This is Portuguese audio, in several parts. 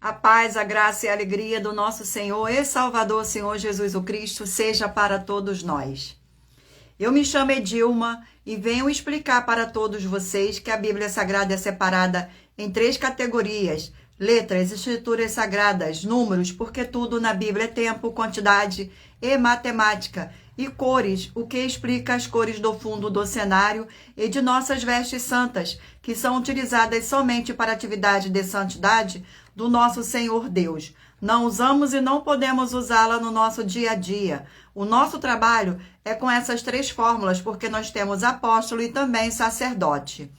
A paz, a graça e a alegria do nosso Senhor e Salvador, Senhor Jesus o Cristo, seja para todos nós. Eu me chamo Edilma e venho explicar para todos vocês que a Bíblia Sagrada é separada em 3 categorias: letras, escrituras sagradas, números, porque tudo na Bíblia é tempo, quantidade e matemática, e cores, o que explica as cores do fundo do cenário e de nossas vestes santas, que são utilizadas somente para atividade de santidade do nosso Senhor Deus. Não usamos e não podemos usá-la no nosso dia a dia. O nosso trabalho é com essas 3 fórmulas, porque nós temos apóstolo e também sacerdote.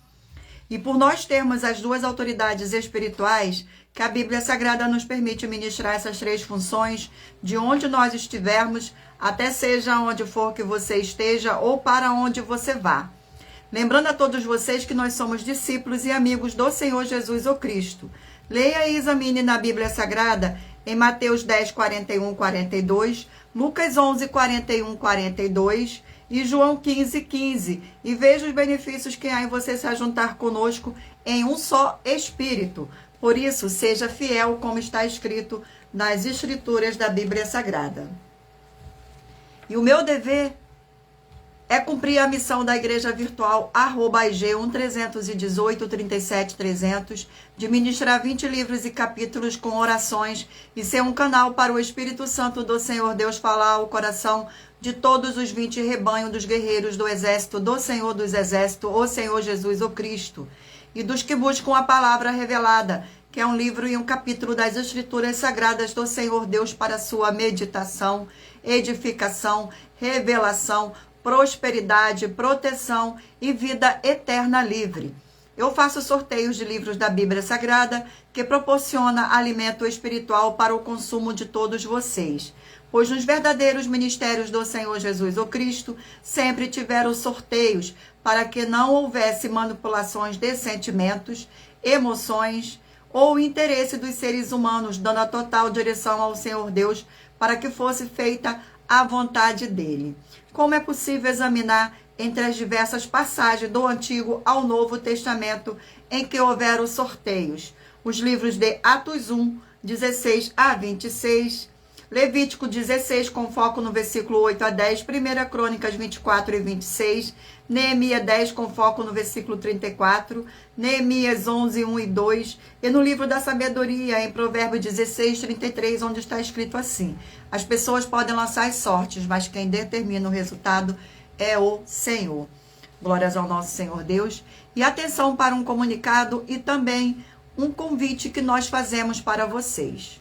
E por nós termos as 2 autoridades espirituais, que a Bíblia Sagrada nos permite ministrar essas 3 funções, de onde nós estivermos, até seja onde for que você esteja ou para onde você vá. Lembrando a todos vocês que nós somos discípulos e amigos do Senhor Jesus o Cristo. Leia e examine na Bíblia Sagrada em Mateus 10, 41, 42, Lucas 11, 41, 42 e João 15, 15. E veja os benefícios que há em você se ajuntar conosco em um só Espírito. Por isso, seja fiel como está escrito nas Escrituras da Bíblia Sagrada. E o meu dever é cumprir a missão da Igreja Virtual @IG 1318 37 300, de ministrar 20 livros e capítulos com orações e ser um canal para o Espírito Santo do Senhor Deus falar ao coração de todos os 20 rebanhos dos guerreiros do exército do Senhor dos Exércitos, o Senhor Jesus o Cristo, e dos que buscam a palavra revelada, que é um livro e um capítulo das Escrituras Sagradas do Senhor Deus para sua meditação, edificação, revelação, prosperidade, proteção e vida eterna livre. Eu faço sorteios de livros da Bíblia Sagrada que proporciona alimento espiritual para o consumo de todos vocês, pois nos verdadeiros ministérios do Senhor Jesus o Cristo sempre tiveram sorteios para que não houvesse manipulações de sentimentos, emoções ou interesse dos seres humanos, dando a total direção ao Senhor Deus para que fosse feita a vontade dele. Como é possível examinar entre as diversas passagens do Antigo ao Novo Testamento em que houveram sorteios? Os livros de Atos 1, 16 a 26, Levítico 16, com foco no versículo 8 a 10, 1 Crônicas 24 e 26, Neemias 10, com foco no versículo 34, Neemias 11, 1 e 2, e no livro da sabedoria, em Provérbios 16, 33, onde está escrito assim: as pessoas podem lançar as sortes, mas quem determina o resultado é o Senhor. Glórias ao nosso Senhor Deus. E atenção para um comunicado e também um convite que nós fazemos para vocês.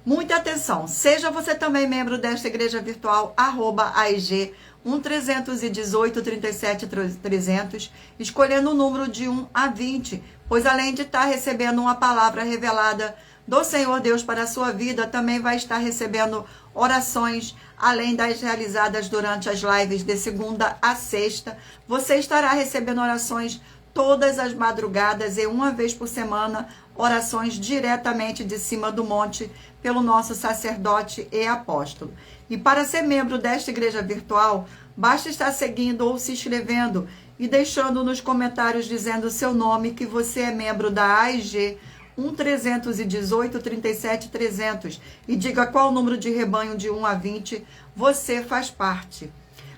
Muita atenção, seja você também membro desta igreja virtual, @AIG 1318 37 300, escolhendo o número de 1 a 20, pois além de estar recebendo uma palavra revelada do Senhor Deus para a sua vida, também vai estar recebendo orações, além das realizadas durante as lives de segunda a sexta. Você estará recebendo orações todas as madrugadas e uma vez por semana, orações diretamente de cima do monte pelo nosso sacerdote e apóstolo. E para ser membro desta igreja virtual, basta estar seguindo ou se inscrevendo e deixando nos comentários dizendo o seu nome, que você é membro da AIG 1318 37 300, e diga qual o número de rebanho de 1 a 20 você faz parte.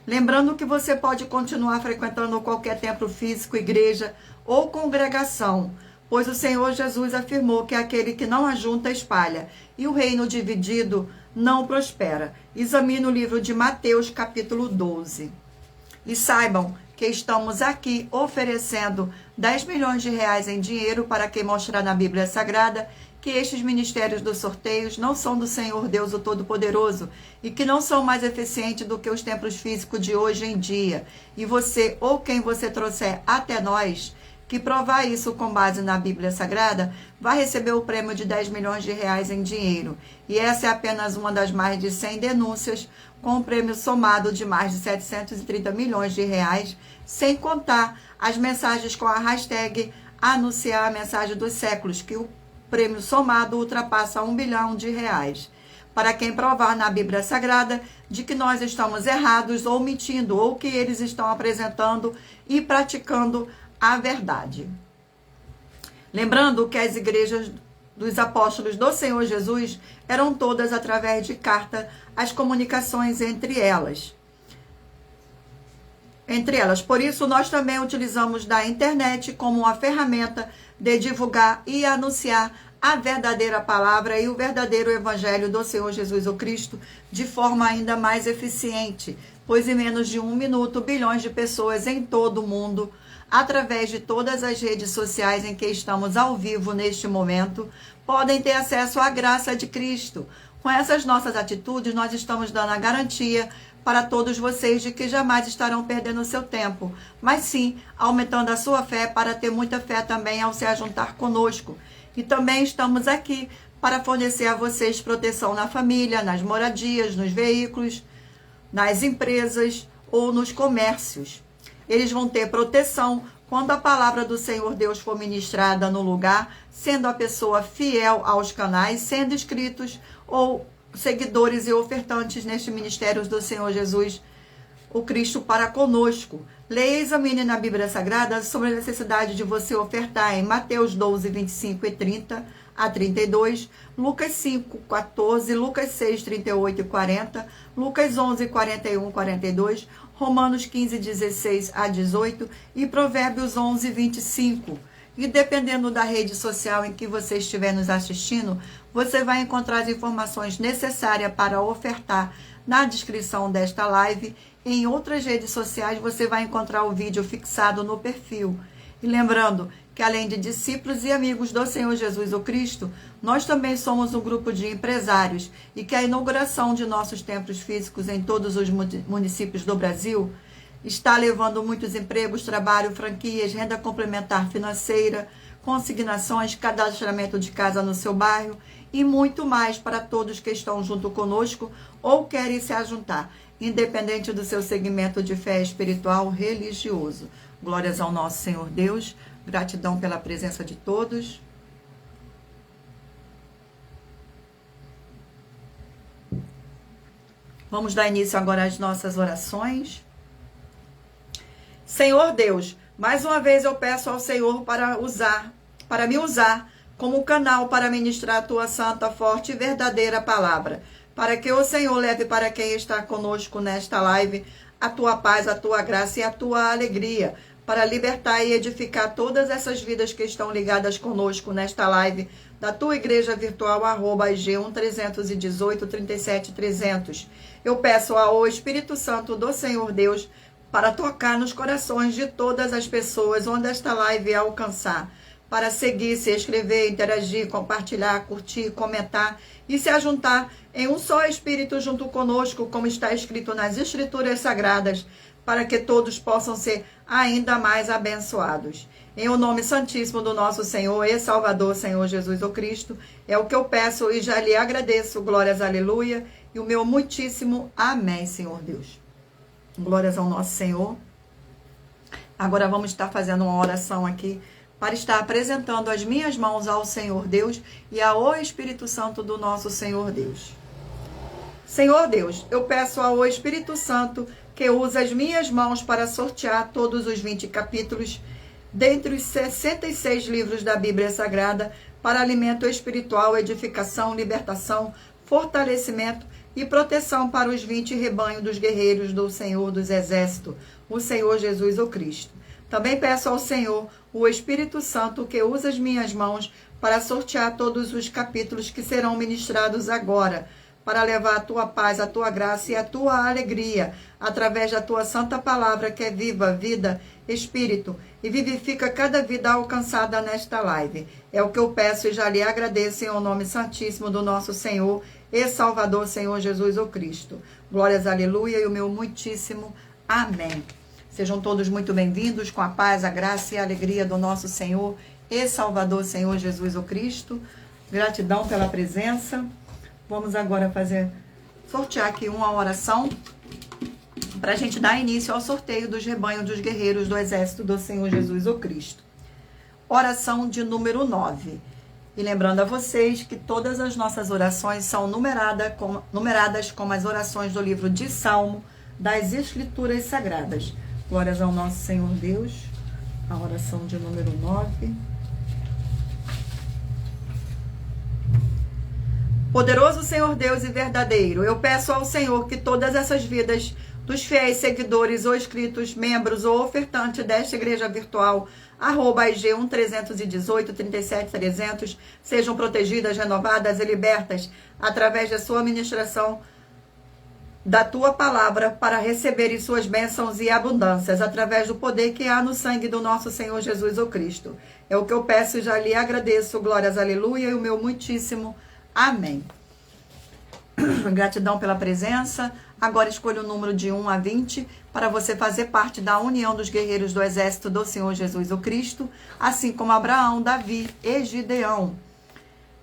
Lembrando que você pode continuar frequentando qualquer templo físico, igreja ou congregação, pois o Senhor Jesus afirmou que aquele que não ajunta espalha, e o reino dividido não prospera. Examine o livro de Mateus, capítulo 12. E saibam que estamos aqui oferecendo 10 milhões de reais em dinheiro para quem mostrar na Bíblia Sagrada que estes ministérios dos sorteios não são do Senhor Deus o Todo-Poderoso e que não são mais eficientes do que os templos físicos de hoje em dia. E você, ou quem você trouxer até nós, que provar isso com base na Bíblia Sagrada, vai receber o prêmio de 10 milhões de reais em dinheiro. E essa é apenas uma das mais de 100 denúncias, com um prêmio somado de mais de 730 milhões de reais, sem contar as mensagens com a hashtag anunciar a mensagem dos séculos, que o prêmio somado ultrapassa 1 bilhão de reais. Para quem provar na Bíblia Sagrada de que nós estamos errados ou mentindo, ou que eles estão apresentando e praticando a verdade. Lembrando que as igrejas dos apóstolos do Senhor Jesus eram todas através de carta, as comunicações entre elas. Por isso, nós também utilizamos da internet como uma ferramenta de divulgar e anunciar a verdadeira palavra e o verdadeiro evangelho do Senhor Jesus o Cristo de forma ainda mais eficiente, pois em menos de 1 minuto, bilhões de pessoas em todo o mundo, através de todas as redes sociais em que estamos ao vivo neste momento, podem ter acesso à graça de Cristo. Com essas nossas atitudes, nós estamos dando a garantia para todos vocês de que jamais estarão perdendo o seu tempo, mas sim aumentando a sua fé para ter muita fé também ao se ajuntar conosco. E também estamos aqui para fornecer a vocês proteção na família, nas moradias, nos veículos, nas empresas ou nos comércios. Eles vão ter proteção quando a palavra do Senhor Deus for ministrada no lugar, sendo a pessoa fiel aos canais, sendo inscritos ou seguidores e ofertantes neste ministério do Senhor Jesus, o Cristo, para conosco. Leia e examine na Bíblia Sagrada sobre a necessidade de você ofertar em Mateus 12, 25 e 30 a 32, Lucas 5, 14, Lucas 6, 38 e 40, Lucas 11, 41 e 42, Romanos 15, 16 a 18 e Provérbios 11, 25. E dependendo da rede social em que você estiver nos assistindo, você vai encontrar as informações necessárias para ofertar na descrição desta live. Em outras redes sociais você vai encontrar o vídeo fixado no perfil. E lembrando que além de discípulos e amigos do Senhor Jesus o Cristo, nós também somos um grupo de empresários e que a inauguração de nossos templos físicos em todos os municípios do Brasil está levando muitos empregos, trabalho, franquias, renda complementar financeira, consignações, cadastramento de casa no seu bairro e muito mais para todos que estão junto conosco ou querem se ajuntar, independente do seu segmento de fé espiritual religioso. Glórias ao nosso Senhor Deus, gratidão pela presença de todos. Vamos dar início agora às nossas orações. Senhor Deus, mais uma vez eu peço ao Senhor para me usar como canal para ministrar a tua santa, forte e verdadeira palavra, para que o Senhor leve para quem está conosco nesta live a tua paz, a tua graça e a tua alegria, para libertar e edificar todas essas vidas que estão ligadas conosco nesta live da tua igreja virtual, @G1 318 37 300. Eu peço ao Espírito Santo do Senhor Deus para tocar nos corações de todas as pessoas onde esta live alcançar, para seguir, se inscrever, interagir, compartilhar, curtir, comentar e se ajuntar em um só Espírito junto conosco, como está escrito nas Escrituras Sagradas, para que todos possam ser ainda mais abençoados. Em o nome santíssimo do nosso Senhor e Salvador, Senhor Jesus o Cristo, é o que eu peço e já lhe agradeço. Glórias, aleluia, e o meu muitíssimo amém, Senhor Deus. Glórias ao nosso Senhor. Agora vamos estar fazendo uma oração aqui para estar apresentando as minhas mãos ao Senhor Deus e ao Espírito Santo do nosso Senhor Deus. Senhor Deus, eu peço ao Espírito Santo que use as minhas mãos para sortear todos os 20 capítulos dentre os 66 livros da Bíblia Sagrada para alimento espiritual, edificação, libertação, fortalecimento e proteção para os 20 rebanhos dos guerreiros do Senhor dos Exércitos, o Senhor Jesus o Cristo. Também peço ao Senhor, o Espírito Santo, que use as minhas mãos para sortear todos os capítulos que serão ministrados agora, para levar a tua paz, a tua graça e a tua alegria, através da tua santa palavra, que é viva, vida, espírito, e vivifica cada vida alcançada nesta live. É o que eu peço e já lhe agradeço em nome santíssimo do nosso Senhor e Salvador, Senhor Jesus o Cristo. Glórias, aleluia, e o meu muitíssimo amém. Sejam todos muito bem-vindos com a paz, a graça e a alegria do nosso Senhor e Salvador, Senhor Jesus o Cristo. Gratidão pela presença. Vamos agora sortear aqui uma oração para a gente dar início ao sorteio dos rebanhos dos guerreiros do Exército do Senhor Jesus o Cristo. Oração de número 9. E lembrando a vocês que todas as nossas orações são numeradas como as orações do livro de Salmo das Escrituras Sagradas. Glórias ao nosso Senhor Deus. A oração de número 9. Poderoso Senhor Deus e verdadeiro, eu peço ao Senhor que todas essas vidas dos fiéis seguidores ou inscritos, membros ou ofertantes desta igreja virtual, @IG 1318 37 300, sejam protegidas, renovadas e libertas através da sua ministração da tua palavra para receberem suas bênçãos e abundâncias através do poder que há no sangue do nosso Senhor Jesus o Cristo. É o que eu peço e já lhe agradeço. Glórias, aleluia, e o meu muitíssimo amém. Gratidão pela presença. Agora escolha o número de 1 a 20 para você fazer parte da união dos guerreiros do exército do Senhor Jesus o Cristo, assim como Abraão, Davi e Gideão.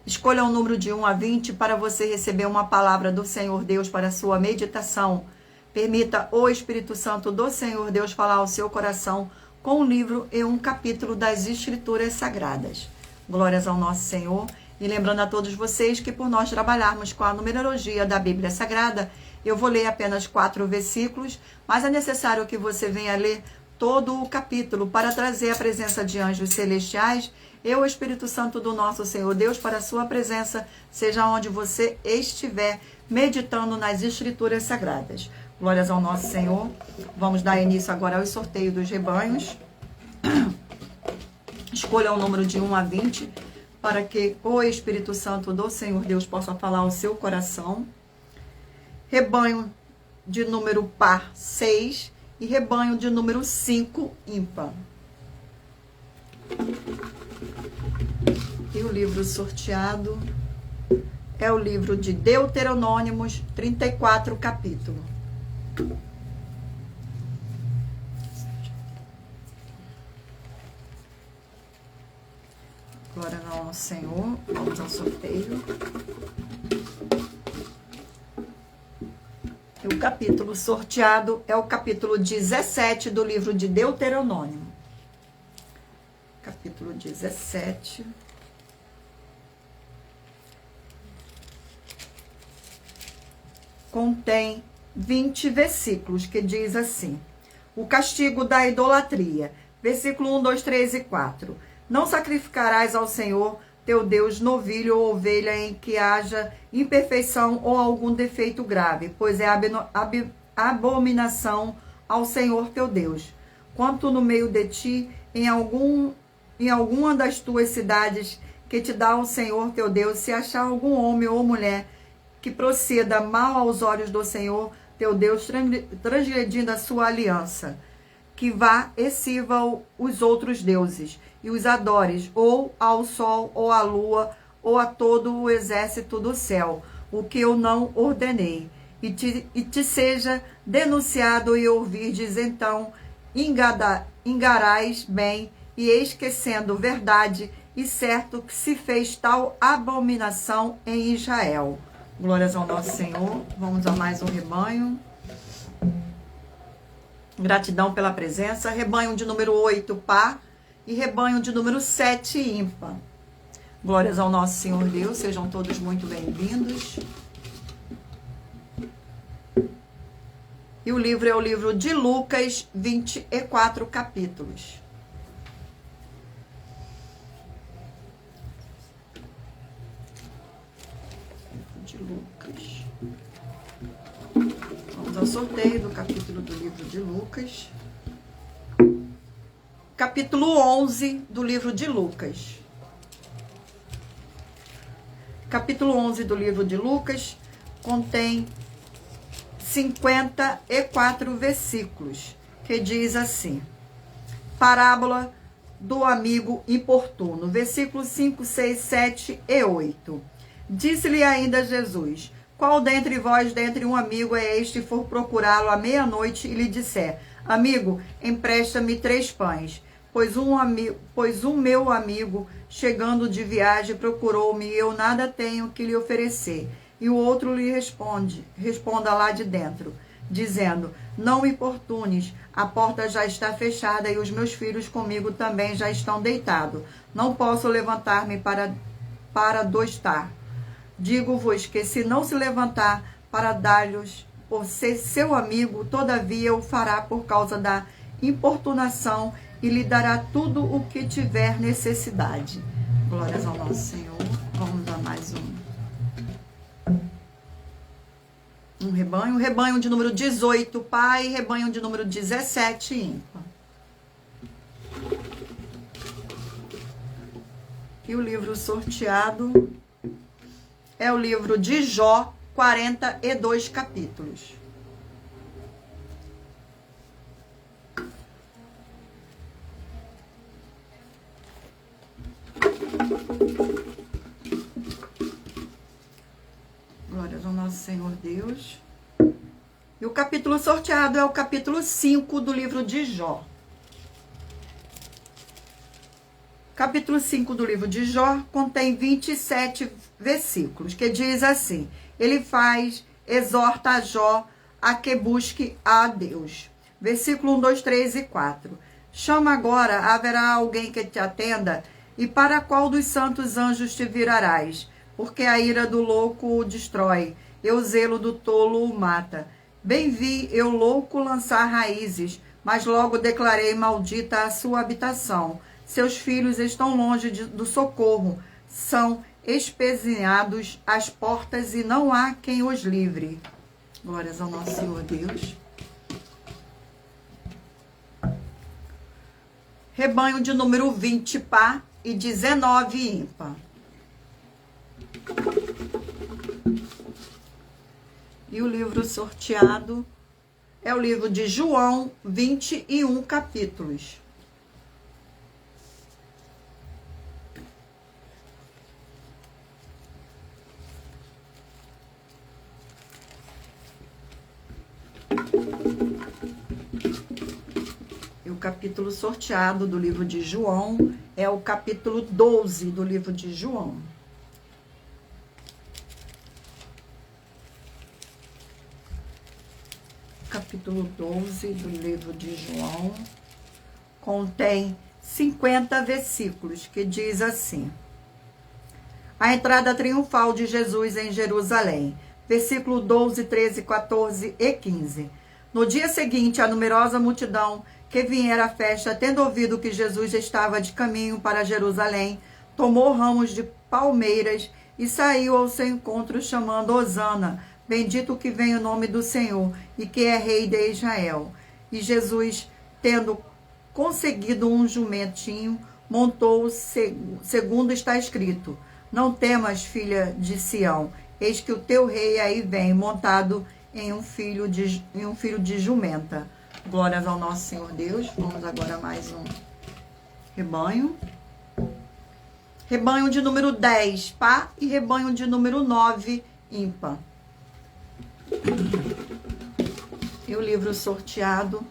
Escolha o número de 1 a 20 para você receber uma palavra do Senhor Deus para a sua meditação. Permita o Espírito Santo do Senhor Deus falar ao seu coração com um livro e um capítulo das Escrituras Sagradas. Glórias ao nosso Senhor. E lembrando a todos vocês que por nós trabalharmos com a numerologia da Bíblia Sagrada, eu vou ler apenas 4 versículos, mas é necessário que você venha ler todo o capítulo para trazer a presença de anjos celestiais e o Espírito Santo do nosso Senhor Deus para a sua presença, seja onde você estiver meditando nas Escrituras Sagradas. Glórias ao nosso Senhor. Vamos dar início agora ao sorteio dos rebanhos. Escolha o número de 1 a 20 para que o Espírito Santo do Senhor Deus possa falar ao seu coração. Rebanho de número par 6 e rebanho de número 5 ímpar. E o livro sorteado é o livro de Deuteronômicos, 34 capítulo. Glória ao nosso Senhor. Vamos ao sorteio. E o capítulo sorteado é o capítulo 17 do livro de Deuteronômio. Capítulo 17. Contém 20 versículos, que diz assim: o castigo da idolatria. Versículo 1, 2, 3 e 4. Não sacrificarás ao Senhor teu Deus novilho ou ovelha em que haja imperfeição ou algum defeito grave, pois é abominação ao Senhor teu Deus. Quanto no meio de ti, em alguma das tuas cidades que te dá o Senhor teu Deus, se achar algum homem ou mulher que proceda mal aos olhos do Senhor teu Deus, transgredindo a sua aliança, que vá e sirva os outros deuses, e os adores, ou ao sol, ou à lua, ou a todo o exército do céu, o que eu não ordenei, e te seja denunciado e ouvirdes, então engarás bem, e esquecendo verdade, e certo que se fez tal abominação em Israel. Glórias ao nosso Senhor. Vamos a mais um rebanho. Gratidão pela presença. Rebanho de número 8, par, e rebanho de número 7, ímpar. Glórias ao nosso Senhor Deus. Sejam todos muito bem-vindos. E o livro é o livro de Lucas, 24 capítulos. De Lucas. Vamos ao sorteio do capítulo do livro de Lucas. Capítulo 11 do livro de Lucas. Capítulo 11 do livro de Lucas contém 54 versículos, que diz assim: parábola do amigo importuno, versículos 5, 6, 7 e 8. Disse-lhe ainda Jesus: qual dentre vós, dentre um amigo é este, for procurá-lo à meia-noite e lhe disser: amigo, empresta-me 3 pães, pois um meu amigo, chegando de viagem, procurou-me e eu nada tenho que lhe oferecer. E o outro lhe responda lá de dentro, dizendo: não me importunes, a porta já está fechada e os meus filhos comigo também já estão deitados. Não posso levantar-me para dostar. Digo-vos que se não se levantar para dar-lhes por ser seu amigo, todavia o fará por causa da importunação e lhe dará tudo o que tiver necessidade. Glórias ao nosso Senhor. Vamos a mais um. um rebanho. Rebanho de número 18, par, e rebanho de número 17, ímpar. E o livro sorteado é o livro de Jó, 42 capítulos. Glórias ao nosso Senhor Deus. E o capítulo sorteado é o capítulo 5 do livro de Jó. Capítulo 5 do livro de Jó contém 27 versículos, que diz assim: ele exorta a Jó a que busque a Deus. Versículo 1, 2, 3 e 4. Chama agora, haverá alguém que te atenda, e para qual dos santos anjos te virarás? Porque a ira do louco o destrói, e o zelo do tolo o mata. Bem vi eu louco lançar raízes, mas logo declarei maldita a sua habitação. Seus filhos estão longe do socorro, são espezinhados às portas e não há quem os livre. Glórias ao nosso Senhor Deus. Rebanho de número 20, par, e 19, ímpar. E o livro sorteado é o livro de João, 21 capítulos. E o capítulo sorteado do livro de João é o capítulo 12 do livro de João. Capítulo 12 do livro de João contém 50 versículos, que diz assim: a entrada triunfal de Jesus em Jerusalém. Versículo 12, 13, 14 e 15. No dia seguinte, a numerosa multidão que viera à festa, tendo ouvido que Jesus estava de caminho para Jerusalém, tomou ramos de palmeiras e saiu ao seu encontro, chamando: Hosana, bendito que vem o nome do Senhor e que é rei de Israel. E Jesus, tendo conseguido um jumentinho, montou, segundo está escrito: não temas, filha de Sião, eis que o teu rei aí vem, montado em um filho de jumenta. Glórias ao nosso Senhor Deus. Vamos agora a mais um rebanho. Rebanho de número 10, par, e rebanho de número 9, ímpar. E o livro sorteado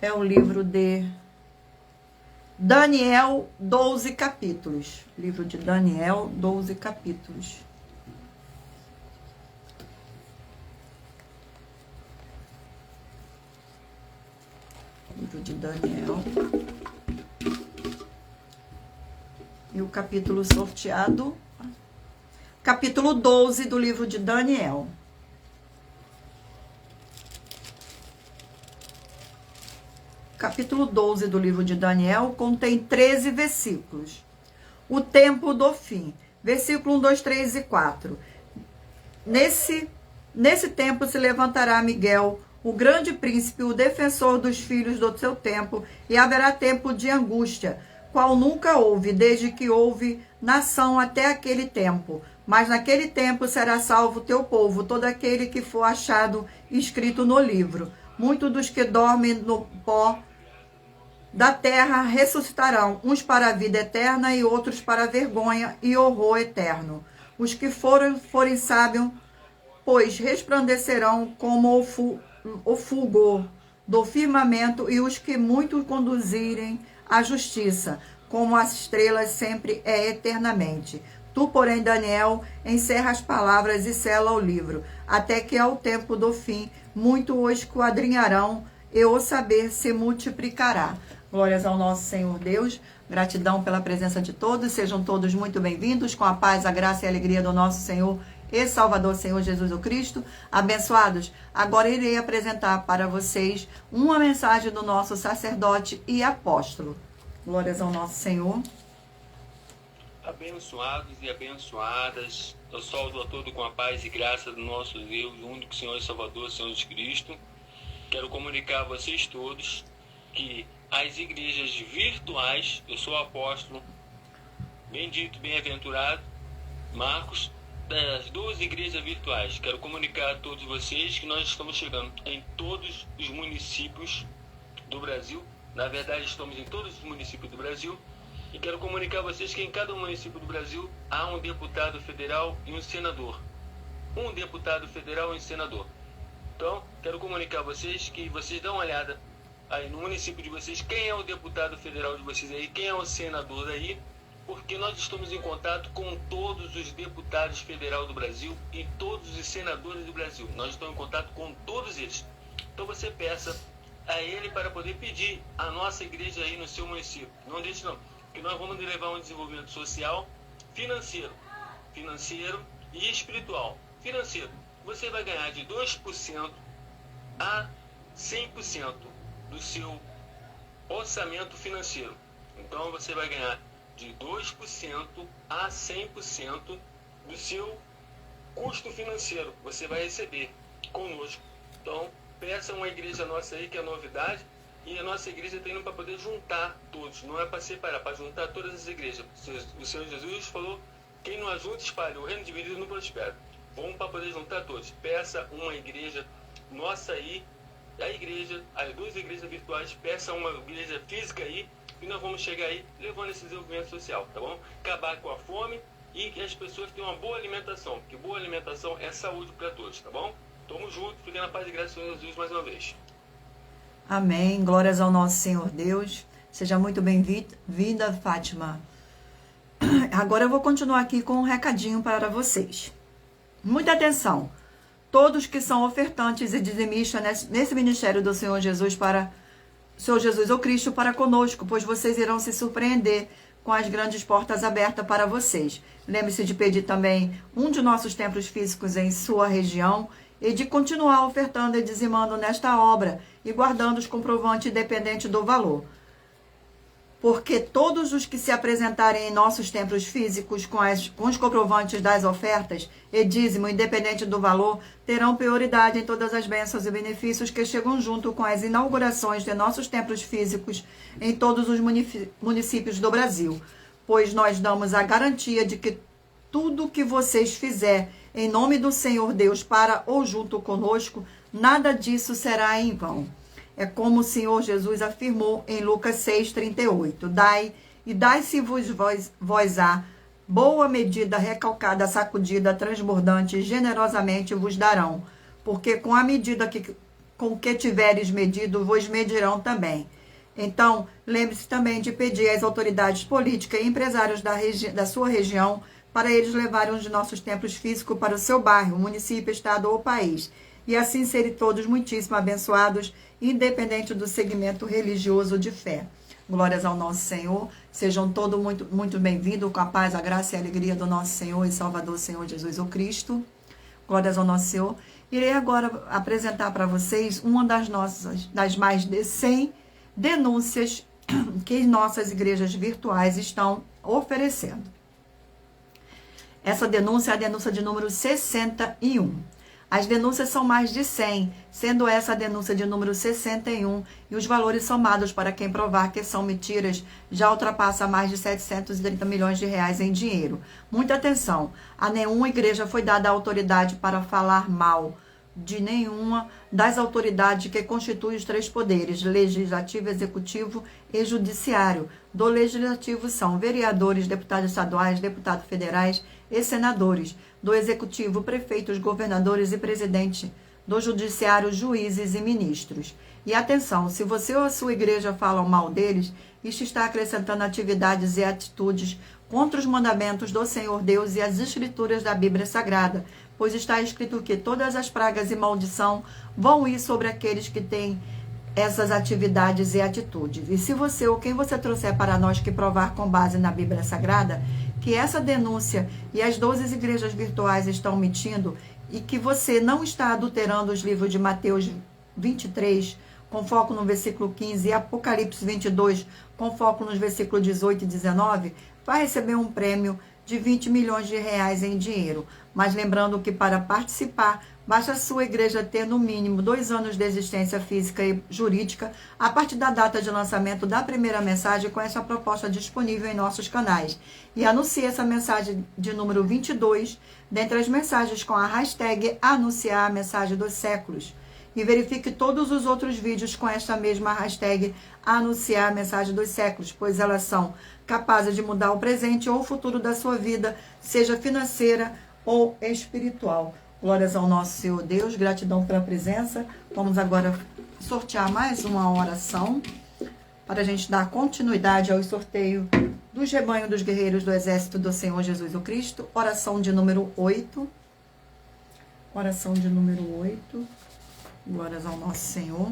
é o livro de Daniel, 12 capítulos. Livro de Daniel, 12 capítulos. Livro de Daniel. E o capítulo sorteado, capítulo 12 do livro de Daniel. Capítulo 12 do livro de Daniel contém 13 versículos. O tempo do fim. Versículo 1, 2, 3 e 4. Nesse tempo se levantará Miguel, o grande príncipe, o defensor dos filhos do seu tempo, e haverá tempo de angústia, qual nunca houve, desde que houve nação até aquele tempo. Mas naquele tempo será salvo o teu povo, todo aquele que for achado escrito no livro. Muitos dos que dormem no pó da terra ressuscitarão, uns para a vida eterna e outros para a vergonha e horror eterno. Os que forem sábios, pois resplandecerão como o fulgor do firmamento, e os que muito conduzirem a justiça, como as estrelas sempre é eternamente. Tu, porém, Daniel, encerra as palavras e sela o livro, até que ao tempo do fim, muito o esquadrinharão, e o saber se multiplicará. Glórias ao nosso Senhor Deus. Gratidão pela presença de todos. Sejam todos muito bem-vindos, com a paz, a graça e a alegria do nosso Senhor e Salvador, Senhor Jesus o Cristo. Abençoados, agora irei apresentar para vocês uma mensagem do nosso sacerdote e apóstolo. Glórias ao nosso Senhor. Abençoados e abençoadas, eu saúdo a todos com a paz e graça do nosso Deus, o único Senhor e Salvador, Senhor Jesus Cristo. Quero comunicar a vocês todos que as igrejas virtuais, eu sou o apóstolo, bendito, bem-aventurado, Marcos, das 12 igrejas virtuais. Quero comunicar a todos vocês que nós estamos chegando em todos os municípios do Brasil. Na verdade, estamos em todos os municípios do Brasil. E quero comunicar a vocês que em cada município do Brasil há um deputado federal e um senador. Um deputado federal e um senador. Então, quero comunicar a vocês que vocês dão uma olhada aí no município de vocês, quem é o deputado federal de vocês aí, quem é o senador daí, porque nós estamos em contato com todos os deputados federais do Brasil e todos os senadores do Brasil. Nós estamos em contato com todos eles. Então você peça a ele para poder pedir a nossa igreja aí no seu município. Não deixe não, que nós vamos levar um desenvolvimento social, financeiro e espiritual. Financeiro, você vai ganhar de 2% a 100% do seu orçamento financeiro. Então você vai ganhar de 2% a 100% do seu custo financeiro. Você vai receber conosco. Então, peça uma igreja nossa aí, que é novidade, e a nossa igreja está indo para poder juntar todos, não é para separar, para juntar todas as igrejas. O Senhor Jesus falou, quem não ajunta espalha, o reino dividido não prospera. Vamos para poder juntar todos. Peça uma igreja nossa aí, a igreja, as 2 igrejas virtuais, peça uma igreja física aí, e nós vamos chegar aí levando esse desenvolvimento social, tá bom? Acabar com a fome e que as pessoas tenham uma boa alimentação, porque boa alimentação é saúde para todos, tá bom? Tamo junto, fiquem na paz e graça do Senhor Jesus mais uma vez. Amém. Glórias ao nosso Senhor Deus. Seja muito bem-vinda, Fátima. Agora eu vou continuar aqui com um recadinho para vocês. Muita atenção. Todos que são ofertantes e dizimistas nesse ministério do Senhor Jesus ou Cristo para conosco, pois vocês irão se surpreender com as grandes portas abertas para vocês. Lembre-se de pedir também um de nossos templos físicos em sua região e de continuar ofertando e dizimando nesta obra e guardando os comprovantes independente do valor. Porque todos os que se apresentarem em nossos templos físicos com os comprovantes das ofertas e dízimo, independente do valor, terão prioridade em todas as bênçãos e benefícios que chegam junto com as inaugurações de nossos templos físicos em todos os municípios do Brasil. Pois nós damos a garantia de que tudo que vocês fizerem em nome do Senhor Deus para ou junto conosco, nada disso será em vão. É como o Senhor Jesus afirmou em Lucas 6,38. Dai-se-vos-á, boa medida, recalcada, sacudida, transbordante, generosamente vos darão. Porque com a medida com que tiveres medido, vos medirão também. Então, lembre-se também de pedir às autoridades políticas e empresários da sua região para eles levarem um de nossos templos físicos para o seu bairro, município, estado ou país. E assim serem todos muitíssimo abençoados, independente do segmento religioso de fé. Glórias ao nosso Senhor. Sejam todos muito, muito bem-vindos com a paz, a graça e a alegria do nosso Senhor e Salvador, Senhor Jesus o Cristo. Glórias ao nosso Senhor. Irei agora apresentar para vocês uma das mais de 100 denúncias que nossas igrejas virtuais estão oferecendo. Essa denúncia é a denúncia de número 61. As denúncias são mais de 100, sendo essa a denúncia de número 61, e os valores somados para quem provar que são mentiras já ultrapassa mais de 730 milhões de reais em dinheiro. Muita atenção, a nenhuma igreja foi dada a autoridade para falar mal de nenhuma das autoridades que constituem os 3 poderes, legislativo, executivo e judiciário. Do legislativo são vereadores, deputados estaduais, deputados federais e senadores. Do executivo, prefeitos, governadores e presidente. Do judiciário, juízes e ministros. E atenção, se você ou a sua igreja falam mal deles, isto está acrescentando atividades e atitudes contra os mandamentos do Senhor Deus e as escrituras da Bíblia Sagrada, pois está escrito que todas as pragas e maldição vão ir sobre aqueles que têm essas atividades e atitudes. E se você ou quem você trouxer para nós que provar com base na Bíblia Sagrada que essa denúncia e as 12 igrejas virtuais estão mentindo e que você não está adulterando os livros de Mateus 23, com foco no versículo 15, e Apocalipse 22, com foco nos versículos 18 e 19, vai receber um prêmio de 20 milhões de reais em dinheiro. Mas lembrando que para participar, basta a sua igreja ter no mínimo 2 anos de existência física e jurídica a partir da data de lançamento da primeira mensagem com essa proposta disponível em nossos canais. E anuncie essa mensagem de número 22 dentre as mensagens com a hashtag anunciar a mensagem dos séculos. E verifique todos os outros vídeos com esta mesma hashtag anunciar a mensagem dos séculos, pois elas são capazes de mudar o presente ou o futuro da sua vida, seja financeira ou espiritual. Glórias ao nosso Senhor Deus, gratidão pela presença. Vamos agora sortear mais uma oração para a gente dar continuidade ao sorteio dos rebanhos dos guerreiros do exército do Senhor Jesus o Cristo. Oração de número 8. Oração de número 8. Glórias ao nosso Senhor.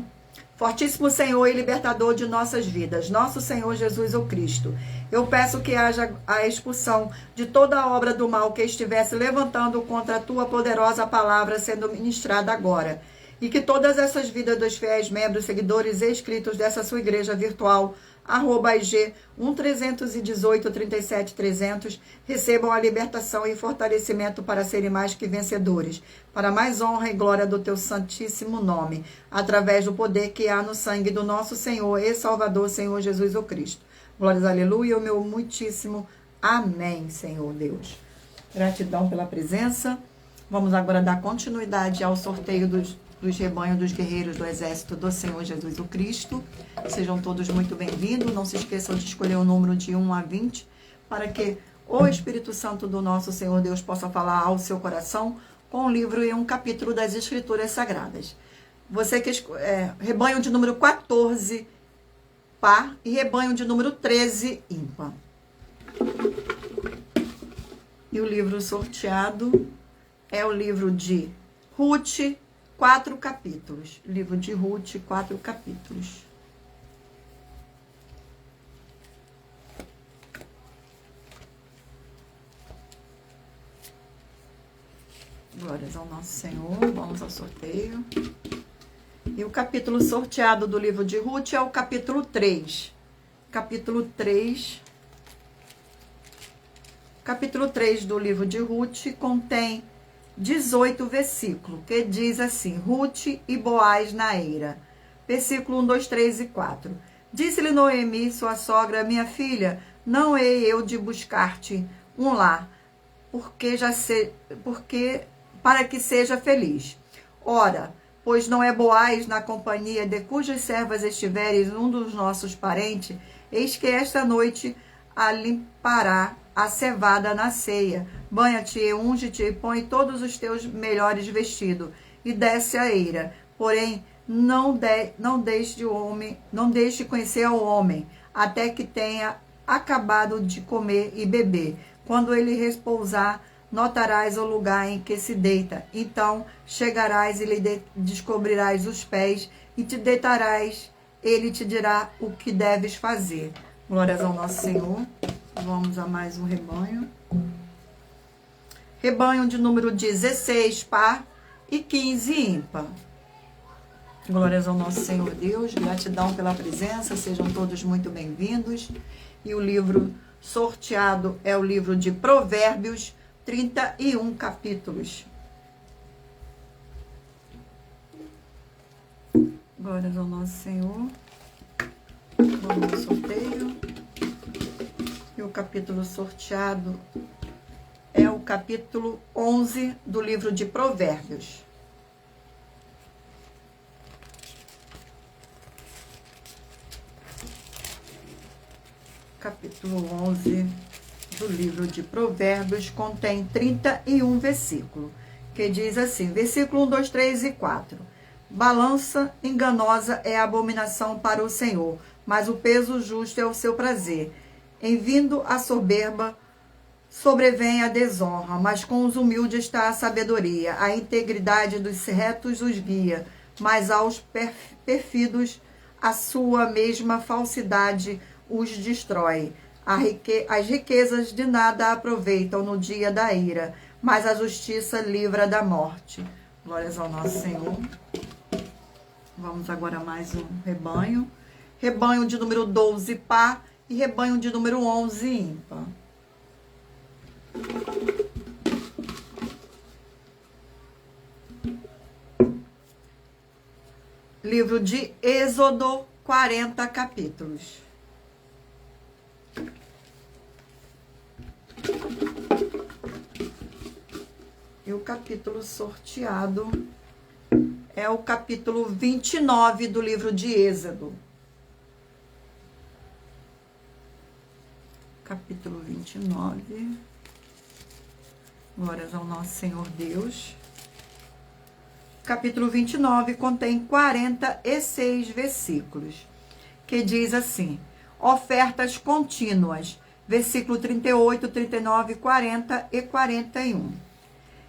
Fortíssimo Senhor e libertador de nossas vidas, nosso Senhor Jesus o Cristo, eu peço que haja a expulsão de toda a obra do mal que estivesse levantando contra a tua poderosa palavra sendo ministrada agora, e que todas essas vidas dos fiéis membros, seguidores e inscritos dessa sua igreja virtual, @IG 1318 37 300, recebam a libertação e fortalecimento para serem mais que vencedores, para mais honra e glória do teu santíssimo nome, através do poder que há no sangue do nosso Senhor e Salvador, Senhor Jesus o Cristo. Glórias, aleluia, o meu muitíssimo amém, Senhor Deus. Gratidão pela presença. Vamos agora dar continuidade ao sorteio dos rebanhos dos guerreiros do exército do Senhor Jesus o Cristo. Sejam todos muito bem-vindos. Não se esqueçam de escolher o número de 1 a 20, para que o Espírito Santo do nosso Senhor Deus possa falar ao seu coração com um livro e um capítulo das Escrituras Sagradas. Você que rebanho de número 14, par, e rebanho de número 13, ímpar. E o livro sorteado é o livro de Ruth, 4 capítulos. Livro de Ruth, 4 capítulos. Glórias ao nosso Senhor. Vamos ao sorteio. E o capítulo sorteado do livro de Ruth é o capítulo 3. Capítulo 3. Capítulo 3 do livro de Ruth contém 18 versículos, que diz assim: Ruth e Boaz na eira. Versículo 1, 2, 3 e 4. Disse-lhe Noemi, sua sogra: minha filha, não hei eu de buscar-te um lar, para que seja feliz. Ora, pois não é Boaz na companhia de cujas servas estiveres um dos nossos parentes, eis que esta noite a limpará a cevada na ceia. Banha-te e unge-te e põe todos os teus melhores vestidos e desce a eira. Porém, não deixe conhecer ao homem, até que tenha acabado de comer e beber. Quando ele repousar, notarás o lugar em que se deita. Então chegarás e lhe descobrirás os pés e te deitarás. Ele te dirá o que deves fazer. Glórias ao nosso Senhor. Vamos a mais um rebanho. Rebanho de número 16, par, e 15, ímpar. Glórias ao nosso Senhor Deus. Gratidão pela presença. Sejam todos muito bem-vindos. E o livro sorteado é o livro de Provérbios, 31 capítulos. Glórias ao nosso Senhor. Vamos ao sorteio. E o capítulo sorteado é o capítulo 11 do livro de Provérbios. Capítulo 11 do livro de Provérbios contém 31 versículos, que diz assim, versículo 1, 2, 3 e 4. Balança enganosa é a abominação para o Senhor, mas o peso justo é o seu prazer. Em vindo a soberba, sobrevém a desonra, mas com os humildes está a sabedoria. A integridade dos retos os guia, mas aos pérfidos a sua mesma falsidade os destrói. As riquezas de nada aproveitam no dia da ira, mas a justiça livra da morte. Glórias ao nosso Senhor. Vamos agora a mais um rebanho. Rebanho de número 12, par, e rebanho de número 11, ímpar. livro de Êxodo, 40 capítulos. E o capítulo sorteado é o capítulo 29 do livro de Êxodo. Capítulo 29. Glórias ao nosso Senhor Deus. Capítulo 29 contém 46 versículos, que diz assim: ofertas contínuas, versículo 38, 39, 40 e 41.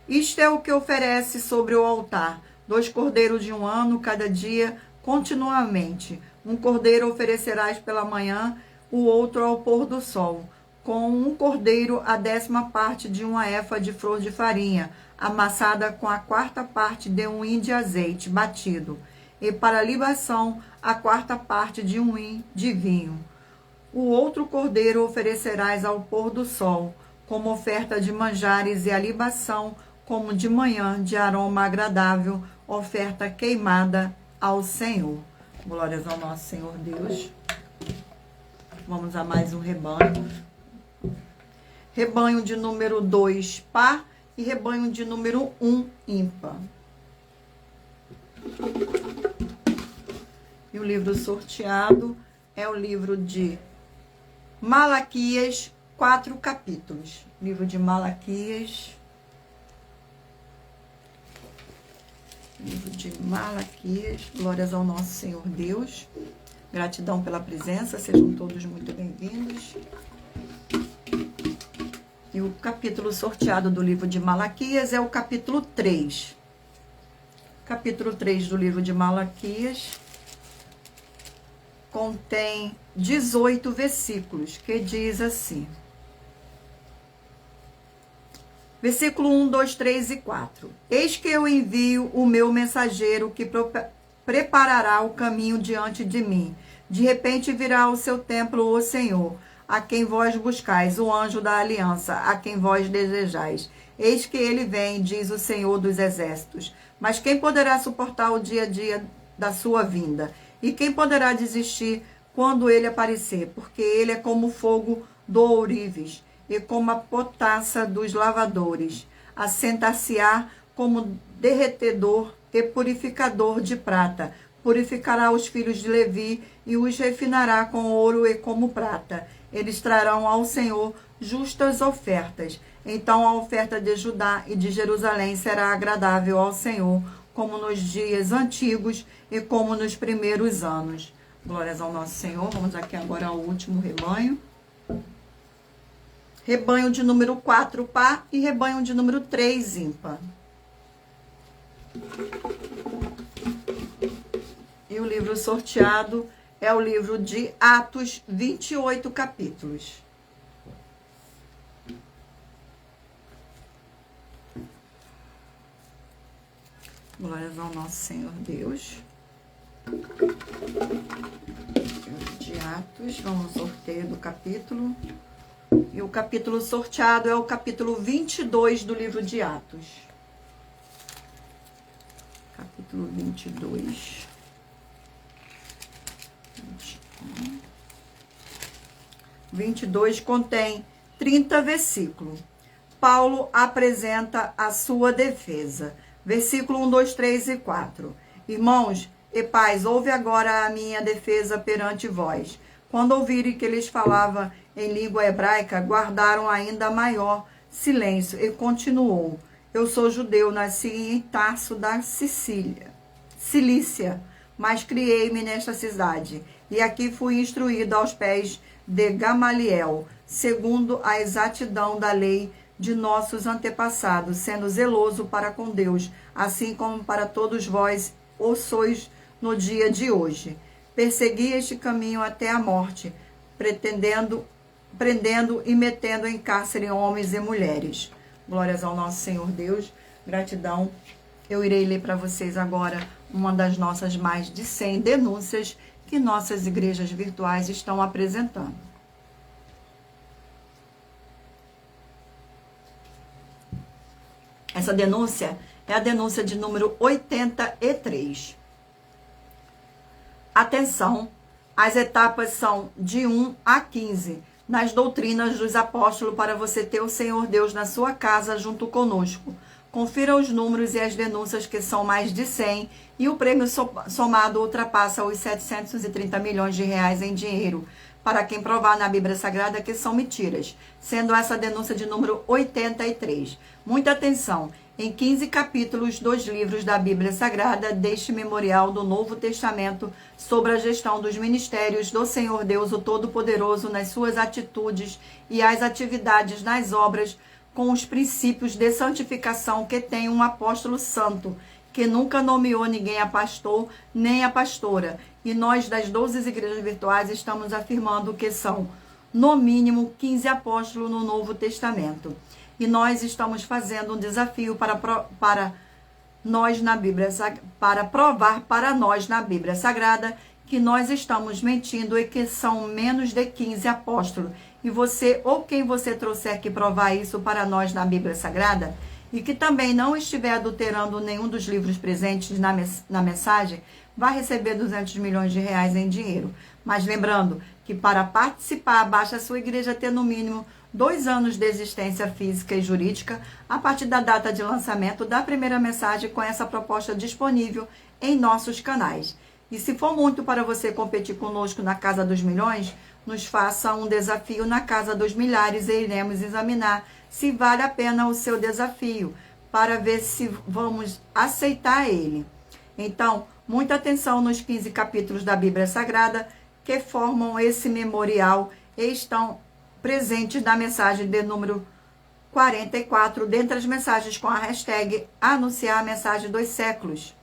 Isto é o que oferece sobre o altar: 2 cordeiros de 1 ano cada dia, continuamente. Um cordeiro oferecerás pela manhã, o outro ao pôr do sol. Com um cordeiro, a 10ª parte de uma efa de flor de farinha, amassada com a 4ª parte de um hin de azeite batido, e para libação, a 4ª parte de um hin de vinho. O outro cordeiro oferecerás ao pôr do sol, como oferta de manjares, e a libação, como de manhã, de aroma agradável, oferta queimada ao Senhor. Glórias ao nosso Senhor Deus. Vamos a mais um rebanho. Rebanho de número 2, par, e rebanho de número 1, ímpar. E o livro sorteado é o livro de Malaquias, 4 capítulos. Livro de Malaquias. Livro de Malaquias. Glórias ao nosso Senhor Deus. Gratidão pela presença. Sejam todos muito bem-vindos. E o capítulo sorteado do livro de Malaquias é o capítulo 3. Capítulo 3 do livro de Malaquias contém 18 versículos, que diz assim. Versículo 1, 2, 3 e 4. Eis que eu envio o meu mensageiro que preparará o caminho diante de mim. De repente virá ao seu templo o Senhor, a quem vós buscais, o anjo da aliança, a quem vós desejais. Eis que ele vem, diz o Senhor dos exércitos. Mas quem poderá suportar o dia a dia da sua vinda? E quem poderá desistir quando ele aparecer? Porque ele é como fogo do ourives, e como a potassa dos lavadores. Assenta-se-á como derretedor e purificador de prata. Purificará os filhos de Levi e os refinará com ouro e como prata. Eles trarão ao Senhor justas ofertas. Então a oferta de Judá e de Jerusalém será agradável ao Senhor, como nos dias antigos e como nos primeiros anos. Glórias ao nosso Senhor. Vamos aqui agora ao último rebanho. Rebanho de número 4, par, e rebanho de número 3, ímpar. E o livro sorteado é o livro de Atos, 28 capítulos. Glórias ao nosso Senhor Deus. Livro de Atos, vamos ao sorteio do capítulo. E o capítulo sorteado é o capítulo 22 do livro de Atos. Capítulo 22. 22 contém 30 versículos. Paulo apresenta a sua defesa. Versículo 1, 2, 3 e 4. Irmãos e pais, ouve agora a minha defesa perante vós. Quando ouvirem que lhes falava em língua hebraica, guardaram ainda maior silêncio. E continuou: eu sou judeu, nasci em Tarso da Cilícia, mas criei-me nesta cidade. E aqui fui instruído aos pés de Gamaliel, segundo a exatidão da lei de nossos antepassados, sendo zeloso para com Deus, assim como para todos vós o sois no dia de hoje. Persegui este caminho até a morte, prendendo e metendo em cárcere homens e mulheres. Glórias ao nosso Senhor Deus. Gratidão. Eu irei ler para vocês agora uma das nossas mais de 100 denúncias que nossas igrejas virtuais estão apresentando. Essa denúncia é a denúncia de número 83. Atenção, as etapas são de 1 a 15, nas doutrinas dos apóstolos, para você ter o Senhor Deus na sua casa junto conosco. Confira os números e as denúncias, que são mais de 100, e o prêmio somado ultrapassa os 730 milhões de reais em dinheiro, para quem provar na Bíblia Sagrada que são mentiras, sendo essa denúncia de número 83. Muita atenção, em 15 capítulos dos livros da Bíblia Sagrada, deste memorial do Novo Testamento, sobre a gestão dos ministérios do Senhor Deus, o Todo-Poderoso, nas suas atitudes e as atividades nas obras, com os princípios de santificação que tem um apóstolo santo, que nunca nomeou ninguém a pastor nem a pastora. E nós, das 12 igrejas virtuais, estamos afirmando que são, no mínimo, 15 apóstolos no Novo Testamento. E nós estamos fazendo um desafio para nós na Bíblia, para provar para nós na Bíblia Sagrada que nós estamos mentindo e que são menos de 15 apóstolos. E você, ou quem você trouxer que provar isso para nós na Bíblia Sagrada, e que também não estiver adulterando nenhum dos livros presentes na mensagem, vai receber 200 milhões de reais em dinheiro. Mas lembrando que para participar, basta a sua igreja ter no mínimo 2 anos de existência física e jurídica, a partir da data de lançamento da primeira mensagem, com essa proposta disponível em nossos canais. E se for muito para você competir conosco na Casa dos Milhões, nos faça um desafio na Casa dos Milhares e iremos examinar se vale a pena o seu desafio, para ver se vamos aceitar ele. Então, muita atenção nos 15 capítulos da Bíblia Sagrada que formam esse memorial e estão presentes na mensagem de número 44, dentre as mensagens com a hashtag Anunciar a Mensagem dos Séculos,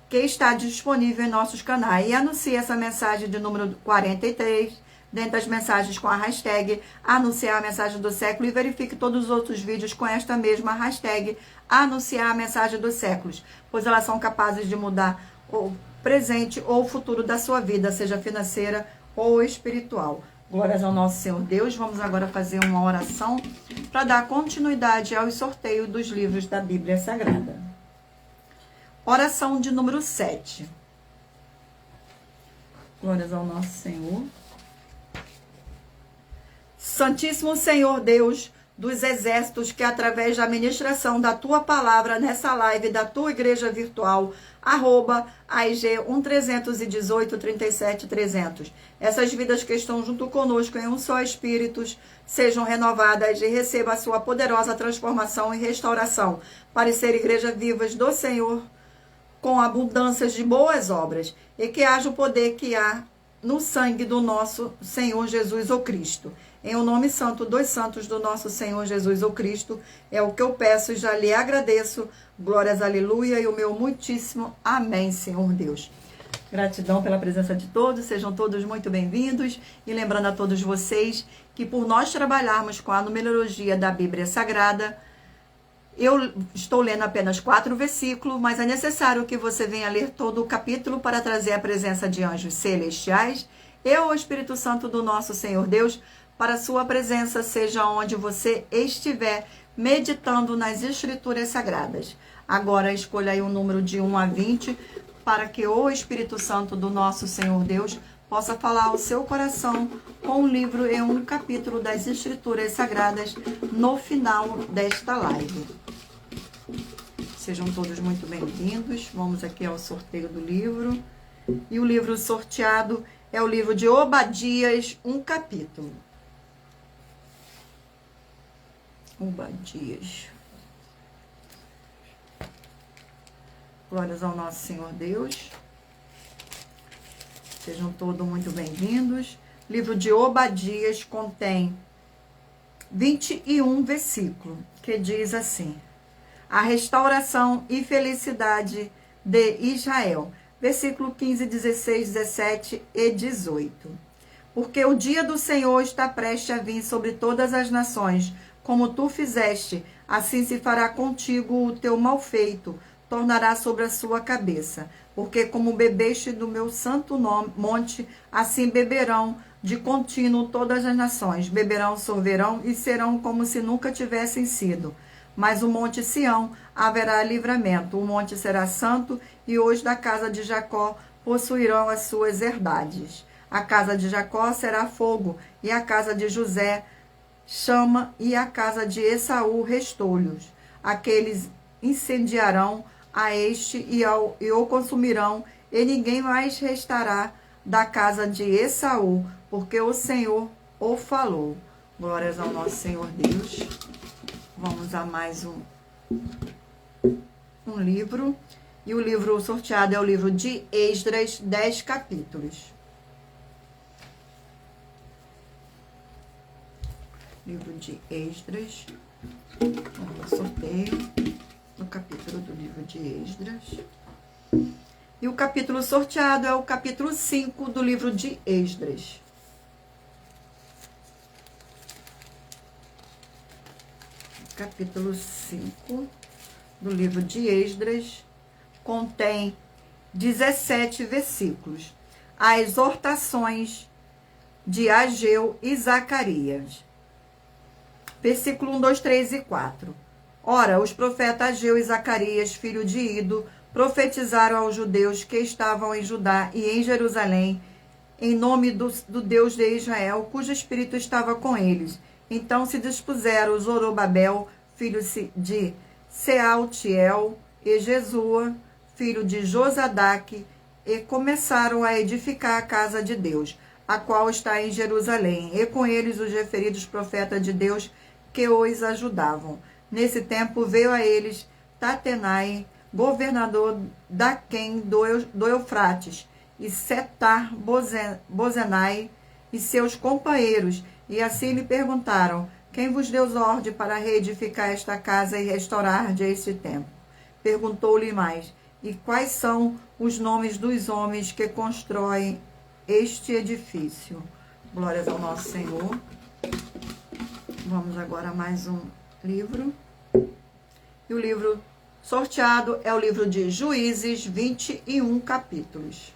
que está disponível em nossos canais. E anuncie essa mensagem de número 43, dentre as mensagens com a hashtag Anunciar a Mensagem do Século, e verifique todos os outros vídeos com esta mesma hashtag Anunciar a Mensagem dos Séculos, pois elas são capazes de mudar o presente ou o futuro da sua vida, seja financeira ou espiritual. Glórias ao nosso Senhor Deus. Vamos agora fazer uma oração para dar continuidade ao sorteio dos livros da Bíblia Sagrada. Oração de número 7. Glórias ao nosso Senhor. Santíssimo Senhor Deus dos exércitos, que através da ministração da tua palavra nessa live da tua igreja virtual, @AIG 1318 37 300, essas vidas que estão junto conosco em um só espírito sejam renovadas e receba a sua poderosa transformação e restauração, para ser igreja vivas do Senhor, com abundâncias de boas obras, e que haja o poder que há no sangue do nosso Senhor Jesus o Cristo. Em o nome santo dos santos do nosso Senhor Jesus o Cristo, é o que eu peço e já lhe agradeço. Glórias, aleluia, e o meu muitíssimo amém, Senhor Deus. Gratidão pela presença de todos, sejam todos muito bem-vindos. E lembrando a todos vocês que, por nós trabalharmos com a numerologia da Bíblia Sagrada, eu estou lendo apenas 4 versículos, mas é necessário que você venha ler todo o capítulo para trazer a presença de anjos celestiais e o Espírito Santo do nosso Senhor Deus, para a sua presença, seja onde você estiver, meditando nas Escrituras Sagradas. Agora escolha aí um número de 1 a 20, para que o Espírito Santo do nosso Senhor Deus possa falar ao seu coração com um livro e um capítulo das Escrituras Sagradas no final desta live. Sejam todos muito bem-vindos. Vamos aqui ao sorteio do livro. E o livro sorteado é o livro de Obadias, um capítulo. Obadias. Glórias ao nosso Senhor Deus. Sejam todos muito bem-vindos. Livro de Obadias contém 21 versículos, que diz assim: a restauração e felicidade de Israel. Versículo 15, 16, 17 e 18. Porque o dia do Senhor está prestes a vir sobre todas as nações, como tu fizeste, assim se fará contigo o teu mal feito, tornará sobre a sua cabeça. Porque como bebeste do meu santo monte, assim beberão de contínuo todas as nações. Beberão, sorverão e serão como se nunca tivessem sido. Mas o monte Sião haverá livramento. O monte será santo, e hoje da casa de Jacó possuirão as suas herdades. A casa de Jacó será fogo, e a casa de José chama, e a casa de Esaú restolhos. Aqueles incendiarão a este e o consumirão, e ninguém mais restará da casa de Esaú, porque o Senhor o falou. Glórias ao nosso Senhor Deus. Vamos a mais um livro. E o livro sorteado é o livro de Esdras, 10 capítulos. Livro de Esdras. Vamos ao sorteio do capítulo do livro de Esdras. E o capítulo sorteado é o capítulo 5 do livro de Esdras. Capítulo 5 do livro de Esdras contém 17 versículos. As exortações de Ageu e Zacarias. Versículo 1, 2, 3 e 4. Ora, os profetas Ageu e Zacarias, filho de Ido, profetizaram aos judeus que estavam em Judá e em Jerusalém, em nome do Deus de Israel, cujo espírito estava com eles. Então se dispuseram Zorobabel, filho de Sealtiel, e Jesua, filho de Josadaque, e começaram a edificar a casa de Deus, a qual está em Jerusalém, e com eles os referidos profetas de Deus que os ajudavam. Nesse tempo veio a eles Tatenai, governador d'Aquém do Eufrates, e Setar-Bozenai e seus companheiros, e assim lhe perguntaram: quem vos deu ordem para reedificar esta casa e restaurar de este tempo? Perguntou-lhe mais: e quais são os nomes dos homens que constroem este edifício? Glórias ao nosso Senhor. Vamos agora a mais um livro. E o livro sorteado é o livro de Juízes, 21 capítulos.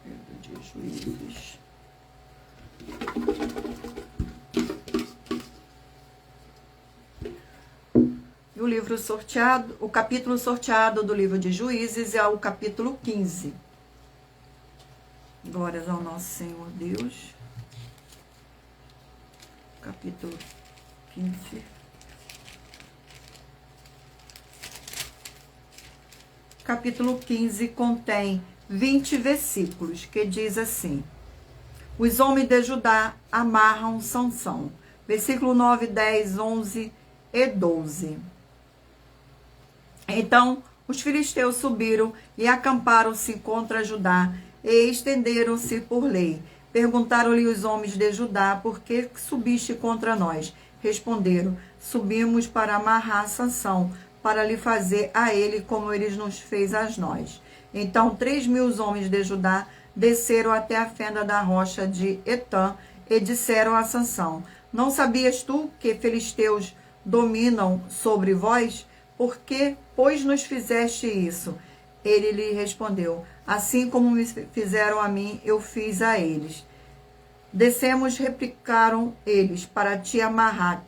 Livro de Juízes. E o livro sorteado, o capítulo sorteado do livro de Juízes é o capítulo 15. Glórias ao nosso Senhor Deus. Capítulo 15. Capítulo 15 contém 20 versículos, que diz assim: os homens de Judá amarram Sansão. Versículo 9, 10, 11 e 12. Então os filisteus subiram e acamparam-se contra Judá e estenderam-se por lei. Perguntaram-lhe os homens de Judá: por que subiste contra nós? Responderam: subimos para amarrar Sansão, para lhe fazer a ele como ele nos fez a nós. Então 3.000 homens de Judá desceram até a fenda da rocha de Etã e disseram a Sansão: não sabias tu que filisteus dominam sobre vós? Por que, pois, nos fizeste isso? Ele lhe respondeu: assim como me fizeram a mim, eu fiz a eles. Descemos, replicaram eles, para te amarrar,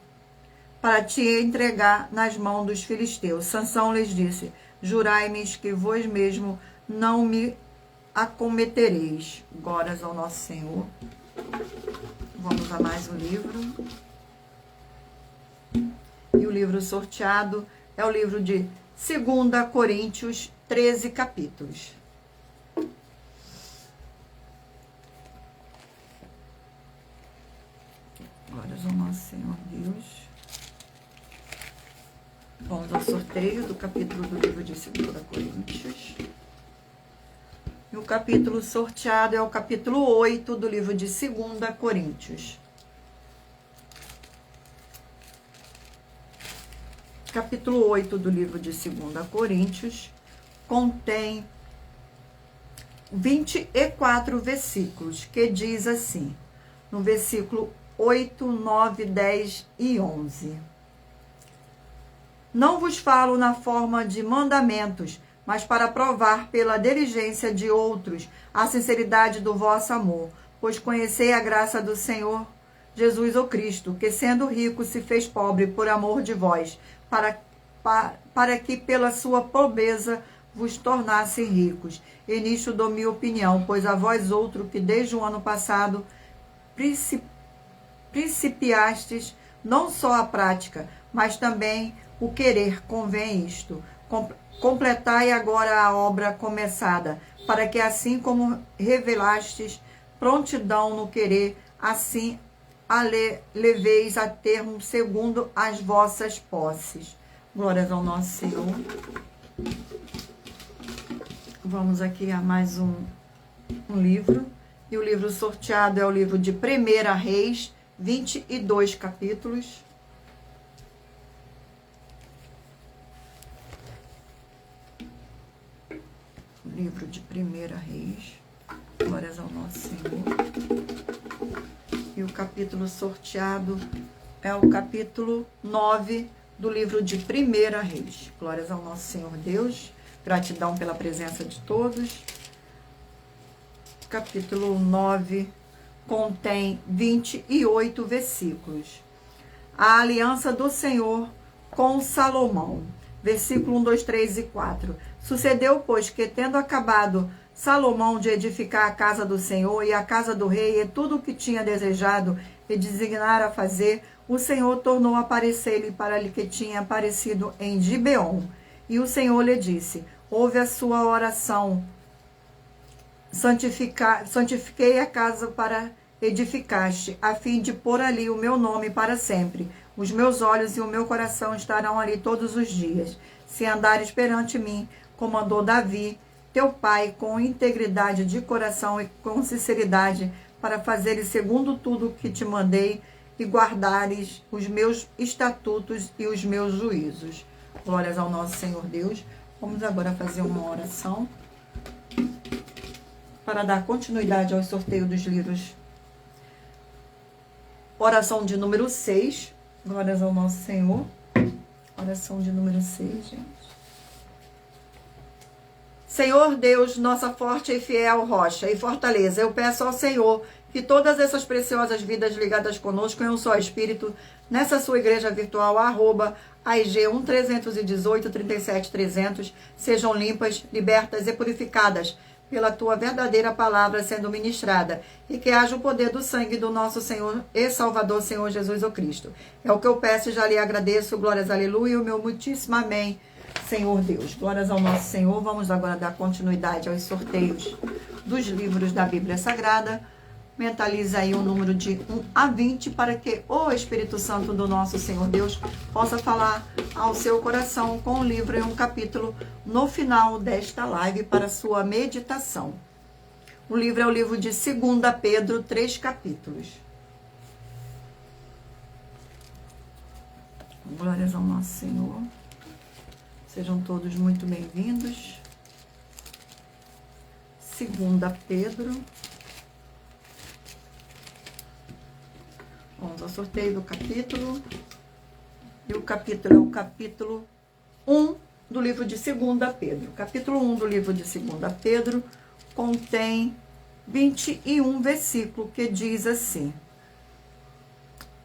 para te entregar nas mãos dos filisteus. Sansão lhes disse: jurai-me que vós mesmo não me acometereis. Glórias ao nosso Senhor. Vamos a mais um livro. E o livro sorteado é o livro de 2 Coríntios, 13 capítulos. Glórias ao nosso Senhor Deus. Vamos ao sorteio do capítulo do livro de 2 Coríntios. E o capítulo sorteado é o capítulo 8 do livro de 2 Coríntios. Capítulo 8 do livro de 2 Coríntios contém 24 versículos, que diz assim, no versículo 8, 9, 10 e 11. Não vos falo na forma de mandamentos, mas para provar pela diligência de outros a sinceridade do vosso amor, pois conhecei a graça do Senhor Jesus o Cristo, que sendo rico se fez pobre por amor de vós, para que pela sua pobreza vos tornassem ricos. E nisto dou minha opinião, pois a vós outro que desde o ano passado principiastes não só a prática, mas também o querer, convém isto. Completai agora a obra começada, para que assim como revelastes prontidão no querer, assim a leveis a termo segundo as vossas posses. Glórias ao nosso Senhor. Vamos aqui a mais um livro. E o livro sorteado é o livro de 1 Reis, 22 capítulos. O livro de 1 Reis. Glórias ao nosso Senhor. E o capítulo sorteado é o capítulo 9 do livro de 1 Reis. Glórias ao nosso Senhor Deus. Gratidão pela presença de todos. Capítulo 9 contém 28 versículos. A aliança do Senhor com Salomão. Versículo 1, 2, 3 e 4. Sucedeu, pois, que tendo acabado Salomão de edificar a casa do Senhor e a casa do rei e tudo o que tinha desejado e designara a fazer, o Senhor tornou a aparecer-lhe para lhe que tinha aparecido em Gibeon. E o Senhor lhe disse: ouve a sua oração, santifiquei a casa para edificaste, a fim de pôr ali o meu nome para sempre. Os meus olhos e o meu coração estarão ali todos os dias. Se andares perante mim, como andou Davi, teu pai, com integridade de coração e com sinceridade, para fazeres segundo tudo o que te mandei, e guardares os meus estatutos e os meus juízos. Glórias ao nosso Senhor Deus. Vamos agora fazer uma oração para dar continuidade ao sorteio dos livros. Oração de número 6. Glórias ao nosso Senhor. Oração de número 6, gente. Senhor Deus, nossa forte e fiel rocha e fortaleza, eu peço ao Senhor que todas essas preciosas vidas ligadas conosco em um só Espírito, nessa sua igreja virtual, AIG 1318 37 300, sejam limpas, libertas e purificadas pela tua verdadeira palavra sendo ministrada, e que haja o poder do sangue do nosso Senhor e Salvador, Senhor Jesus o Cristo. É o que eu peço e já lhe agradeço. Glórias, aleluia, o meu muitíssimo amém, Senhor Deus. Glórias ao nosso Senhor. Vamos agora dar continuidade aos sorteios dos livros da Bíblia Sagrada. Mentaliza aí o número de 1 a 20 para que o Espírito Santo do nosso Senhor Deus possa falar ao seu coração com um livro e um capítulo no final desta live para sua meditação. O livro é o livro de 2 Pedro, 3 capítulos. Glórias ao nosso Senhor. Sejam todos muito bem-vindos. 2 Pedro. Vamos ao sorteio do capítulo. E o capítulo é o capítulo 1 do livro de 2 Pedro. Capítulo 1 do livro de 2 Pedro contém 21 versículos, que diz assim: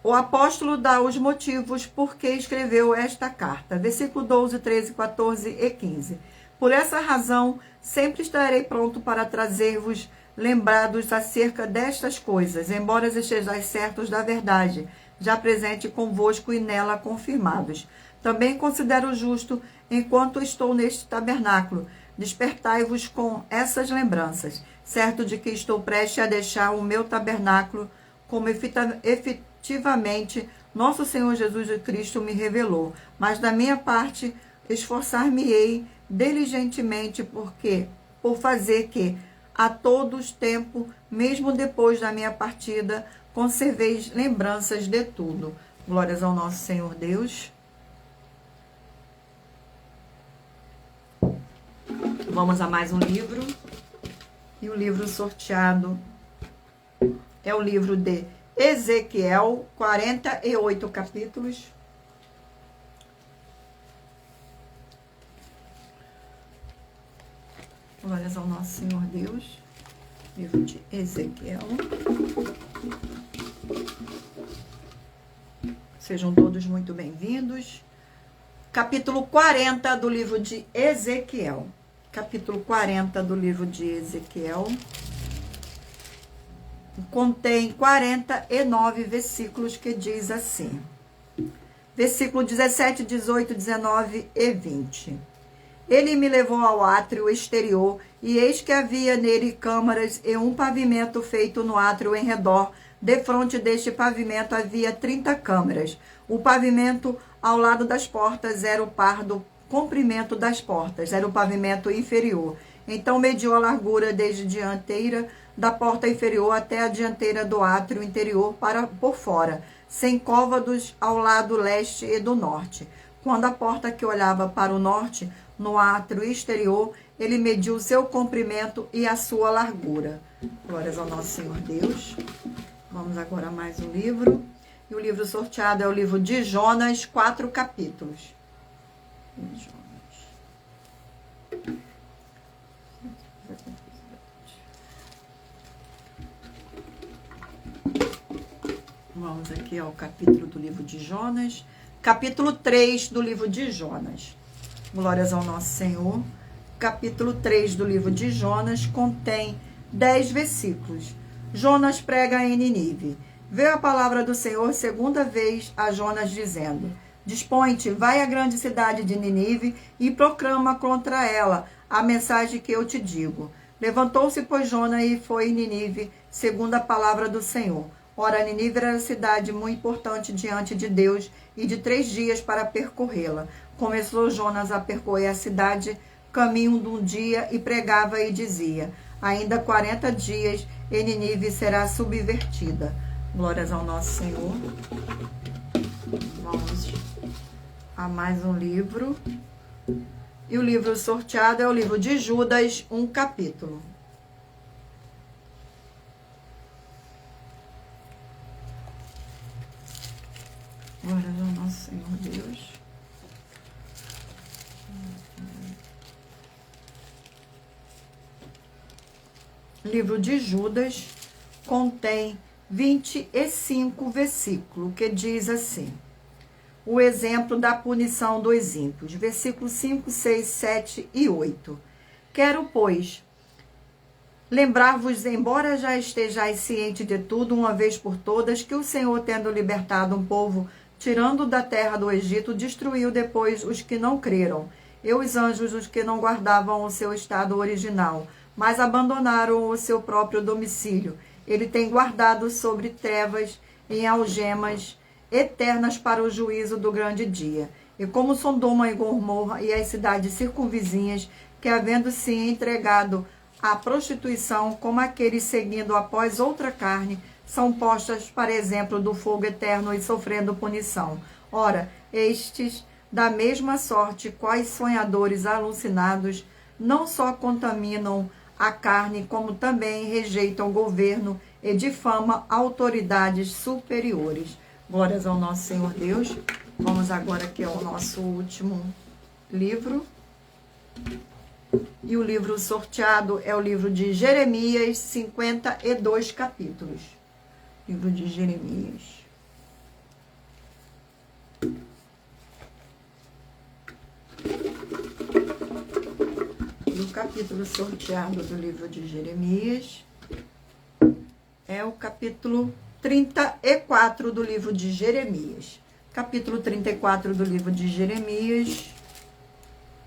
o apóstolo dá os motivos por que escreveu esta carta. Versículo 12, 13, 14 e 15. Por essa razão, sempre estarei pronto para trazer-vos lembrados acerca destas coisas, embora estejais certos da verdade, já presente convosco e nela confirmados. Também considero justo, enquanto estou neste tabernáculo, despertai-vos com essas lembranças, certo de que estou prestes a deixar o meu tabernáculo, como efetivamente nosso Senhor Jesus Cristo me revelou. Mas da minha parte, esforçar-me-ei diligentemente, por fazer que a todos tempo, mesmo depois da minha partida, conserveis lembranças de tudo. Glórias ao nosso Senhor Deus. Vamos a mais um livro. E o livro sorteado é o livro de Ezequiel, 48 capítulos. Glórias ao nosso Senhor Deus. Livro de Ezequiel. Sejam todos muito bem-vindos. Capítulo 40 do livro de Ezequiel. Capítulo 40 do livro de Ezequiel. Contém 49 versículos que diz assim. Versículo 17, 18, 19 e 20. Ele me levou ao átrio exterior, e eis que havia nele câmaras e um pavimento feito no átrio em redor. Defronte deste pavimento havia 30 câmaras. O pavimento ao lado das portas era o par do comprimento das portas, era o pavimento inferior. Então mediu a largura desde a dianteira da porta inferior até a dianteira do átrio interior por fora, sem côvados ao lado leste e do norte. Quando a porta que olhava para o norte, no átrio exterior, ele mediu o seu comprimento e a sua largura. Glórias ao nosso Senhor Deus. Vamos agora a mais um livro. E o livro sorteado é o livro de Jonas, 4 capítulos. Vamos aqui ao capítulo do livro de Jonas. Capítulo 3 do livro de Jonas. Glórias ao nosso Senhor. Capítulo 3 do livro de Jonas contém 10 versículos. Jonas prega em Nínive. Veio a palavra do Senhor segunda vez a Jonas, dizendo: Dispõe-te, vai à grande cidade de Nínive e proclama contra ela a mensagem que eu te digo. Levantou-se, pois, Jonas e foi em Nínive, segundo a palavra do Senhor. Ora, Nínive era cidade muito importante diante de Deus, e de 3 dias para percorrê-la. Começou Jonas a percorrer a cidade, caminho de um dia, e pregava e dizia: Ainda 40 dias e Nínive será subvertida. Glórias ao nosso Senhor. Vamos a mais um livro. E o livro sorteado é o livro de Judas, 1 capítulo. Glórias ao nosso Senhor Deus. Livro de Judas contém 25 versículos, que diz assim: o exemplo da punição dos ímpios, versículos 5, 6, 7 e 8. Quero, pois, lembrar-vos, embora já estejais ciente de tudo, uma vez por todas, que o Senhor, tendo libertado um povo, tirando da terra do Egito, destruiu depois os que não creram, e os anjos os que não guardavam o seu estado original, mas abandonaram o seu próprio domicílio. Ele tem guardado sobre trevas em algemas eternas para o juízo do grande dia. E como Sodoma e Gomorra e as cidades circunvizinhas, que havendo-se entregado à prostituição, como aqueles seguindo após outra carne, são postas para exemplo do fogo eterno e sofrendo punição. Ora, estes, da mesma sorte, quais sonhadores alucinados, não só contaminam a carne, como também rejeitam o governo e difamam autoridades superiores. Glórias ao nosso Senhor Deus. Vamos agora aqui ao nosso último livro. E o livro sorteado é o livro de Jeremias, 52 capítulos. Livro de Jeremias. O capítulo sorteado do livro de Jeremias é o capítulo 34 do livro de Jeremias. Capítulo 34 do livro de Jeremias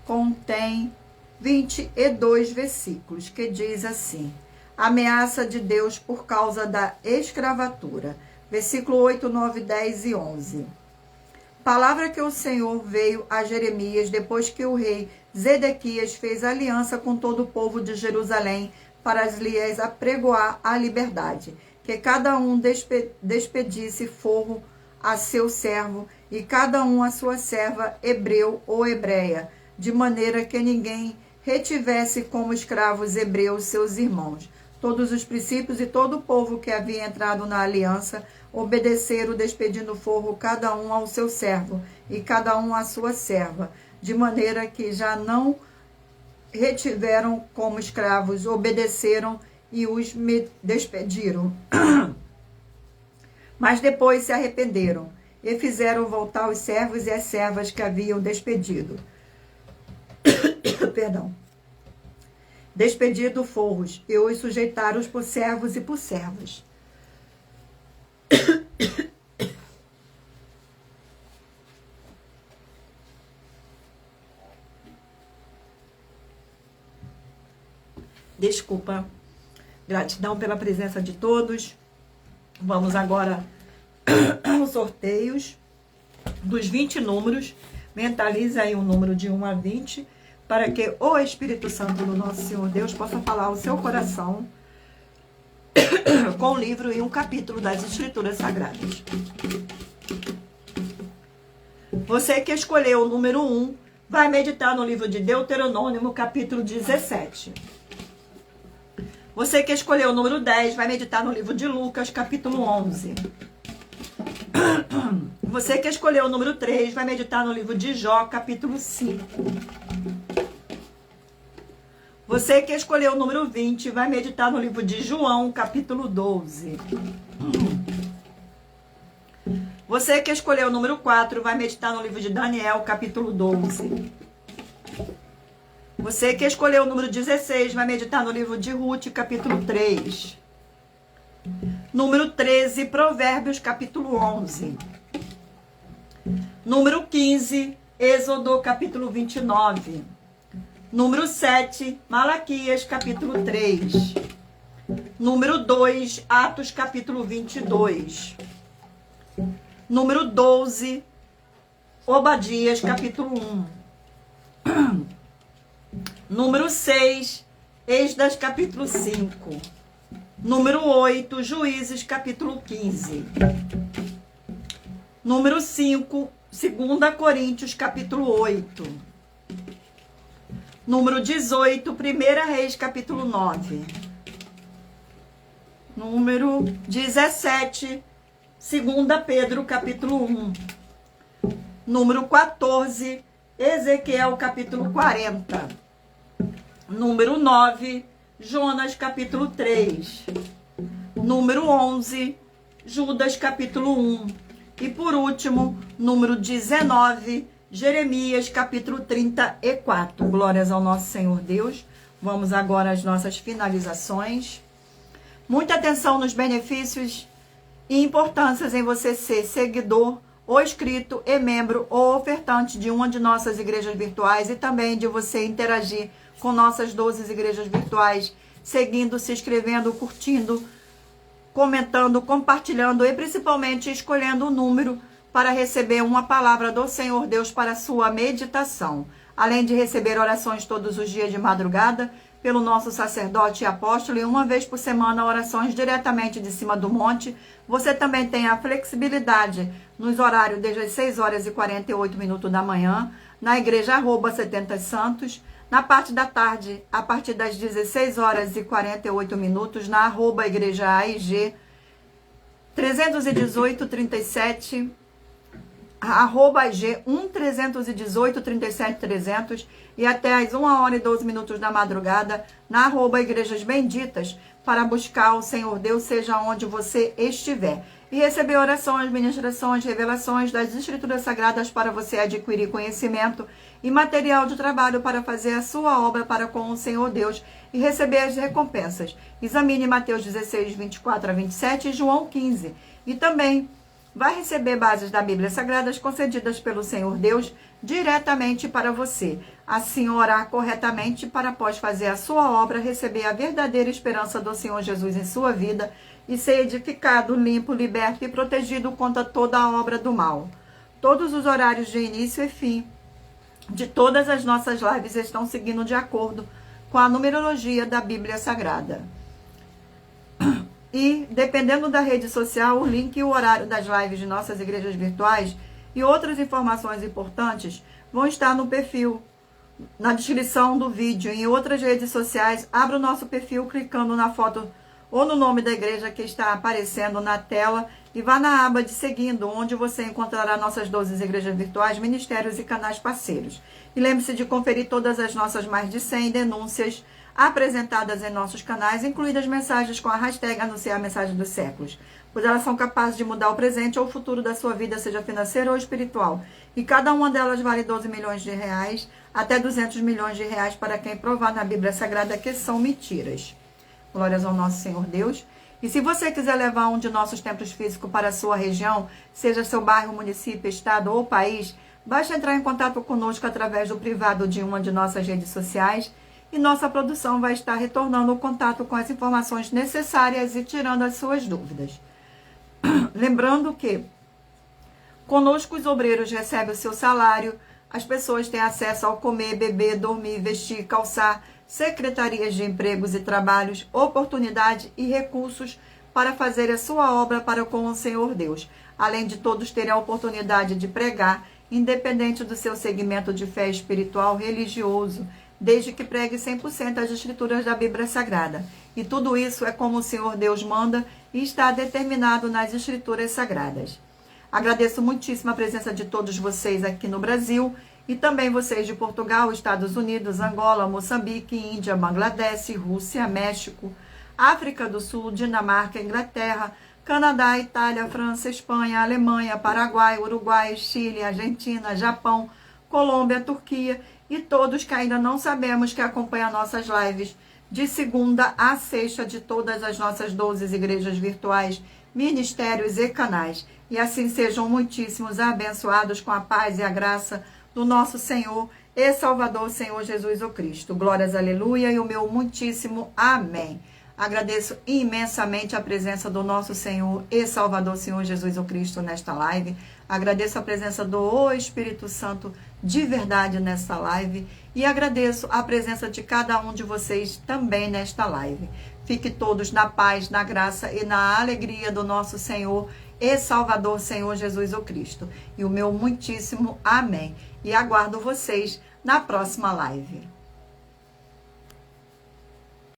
contém 22 versículos, que diz assim: ameaça de Deus por causa da escravatura. Versículo 8, 9, 10 e 11. Palavra que o Senhor veio a Jeremias depois que o rei Zedequias fez aliança com todo o povo de Jerusalém para lhes apregoar a liberdade, que cada um despedisse forro a seu servo e cada um a sua serva, hebreu ou hebreia, de maneira que ninguém retivesse como escravos hebreus seus irmãos. Todos os princípios e todo o povo que havia entrado na aliança obedeceram, despedindo forro cada um ao seu servo e cada um à sua serva, de maneira que já não retiveram como escravos, obedeceram e os me despediram. Mas depois se arrependeram e fizeram voltar os servos e as servas que haviam despedido. Perdão. Despedido forros, e os sujeitaram por servos e por servas. Desculpa. Gratidão pela presença de todos. Vamos agora aos sorteios dos 20 números. Mentaliza aí um número de 1 a 20, para que o Espírito Santo do nosso Senhor Deus possa falar ao seu coração com um livro e um capítulo das Escrituras Sagradas. Você que escolheu o número 1, vai meditar no livro de Deuteronômio, capítulo 17. Você que escolheu o número 10, vai meditar no livro de Lucas, capítulo 11. Você que escolheu o número 3, vai meditar no livro de Jó, capítulo 5. Você que escolheu o número 20, vai meditar no livro de João, capítulo 12. Você que escolheu o número 4, vai meditar no livro de Daniel, capítulo 12. Você que escolheu o número 16, vai meditar no livro de Ruth, capítulo 3. Número 13, Provérbios, capítulo 11. Número 15, Êxodo, capítulo 29. Número 7, Malaquias, capítulo 3. Número 2, Atos, capítulo 22. Número 12, Obadias, capítulo 1. Número 6, Esdras, capítulo 5. Número 8, Juízes, capítulo 15. Número 5, 2 Coríntios, capítulo 8. Número 18, 1 Reis, capítulo 9. Número 17, 2 Pedro, capítulo 1. Número 14, Ezequiel, capítulo 40. Número 9, Jonas, capítulo 3. Número 11, Judas, capítulo 1. E por último, número 19, Jeremias, capítulo 34. Glórias ao nosso Senhor Deus. Vamos agora às nossas finalizações. Muita atenção nos benefícios e importâncias em você ser seguidor, ou inscrito e membro ou ofertante de uma de nossas igrejas virtuais, e também de você interagir com nossas 12 igrejas virtuais, seguindo, se inscrevendo, curtindo, comentando, compartilhando e principalmente escolhendo o número para receber uma palavra do Senhor Deus para a sua meditação. Além de receber orações todos os dias de madrugada pelo nosso sacerdote e apóstolo, e uma vez por semana orações diretamente de cima do monte, você também tem a flexibilidade nos horários desde as 6 horas e 48 minutos da manhã, na igreja @70 Santos, na parte da tarde, a partir das 16 horas e 48 minutos, na @igreja AIG, 318-37, @IG 1-318-37-300, e até às 1 hora e 12 minutos da madrugada, na @igrejas benditas, para buscar o Senhor Deus, seja onde você estiver. E receber orações, ministrações, revelações das Escrituras Sagradas para você adquirir conhecimento e material de trabalho para fazer a sua obra para com o Senhor Deus e receber as recompensas. Examine Mateus 16, 24 a 27 e João 15. E também vai receber bases da Bíblia Sagradas concedidas pelo Senhor Deus diretamente para você. Assim orar corretamente para, após fazer a sua obra, receber a verdadeira esperança do Senhor Jesus em sua vida e ser edificado, limpo, liberto e protegido contra toda a obra do mal. Todos os horários de início e fim de todas as nossas lives estão seguindo de acordo com a numerologia da Bíblia Sagrada. E, dependendo da rede social, o link e o horário das lives de nossas igrejas virtuais e outras informações importantes vão estar no perfil, na descrição do vídeo. Em outras redes sociais, abra o nosso perfil clicando na foto ou no nome da igreja que está aparecendo na tela e vá na aba de seguindo, onde você encontrará nossas 12 igrejas virtuais, ministérios e canais parceiros. E lembre-se de conferir todas as nossas mais de 100 denúncias apresentadas em nossos canais, incluídas mensagens com a hashtag Anunciar a Mensagem dos Séculos. pois elas são capazes de mudar o presente ou o futuro da sua vida, seja financeira ou espiritual. E cada uma delas vale 12 milhões de reais, até 200 milhões de reais para quem provar na Bíblia Sagrada que são mentiras. Glórias ao nosso Senhor Deus. E se você quiser levar um de nossos templos físicos para a sua região, seja seu bairro, município, estado ou país, basta entrar em contato conosco através do privado de uma de nossas redes sociais e nossa produção vai estar retornando o contato com as informações necessárias e tirando as suas dúvidas. Lembrando que conosco os obreiros recebem o seu salário, as pessoas têm acesso ao comer, beber, dormir, vestir, calçar, secretarias de empregos e trabalhos, oportunidade e recursos para fazer a sua obra para com o Senhor Deus. Além de todos terem a oportunidade de pregar, independente do seu segmento de fé espiritual, religioso, desde que pregue 100% as escrituras da Bíblia Sagrada. E tudo isso é como o Senhor Deus manda e está determinado nas escrituras sagradas. Agradeço muitíssimo a presença de todos vocês aqui no Brasil e também vocês de Portugal, Estados Unidos, Angola, Moçambique, Índia, Bangladesh, Rússia, México, África do Sul, Dinamarca, Inglaterra, Canadá, Itália, França, Espanha, Alemanha, Paraguai, Uruguai, Chile, Argentina, Japão, Colômbia, Turquia e todos que ainda não sabemos que acompanham nossas lives de segunda a sexta de todas as nossas 12 igrejas virtuais, ministérios e canais. E assim sejam muitíssimos abençoados com a paz e a graça do nosso Senhor e Salvador, Senhor Jesus o Cristo. Glórias, aleluia, e o meu muitíssimo amém. Agradeço imensamente a presença do nosso Senhor e Salvador, Senhor Jesus o Cristo, nesta live. Agradeço a presença do Espírito Santo de verdade nesta live. E agradeço a presença de cada um de vocês também nesta live. Fique todos na paz, na graça e na alegria do nosso Senhor e Salvador, Senhor Jesus o Cristo. E o meu muitíssimo amém. E aguardo vocês na próxima live.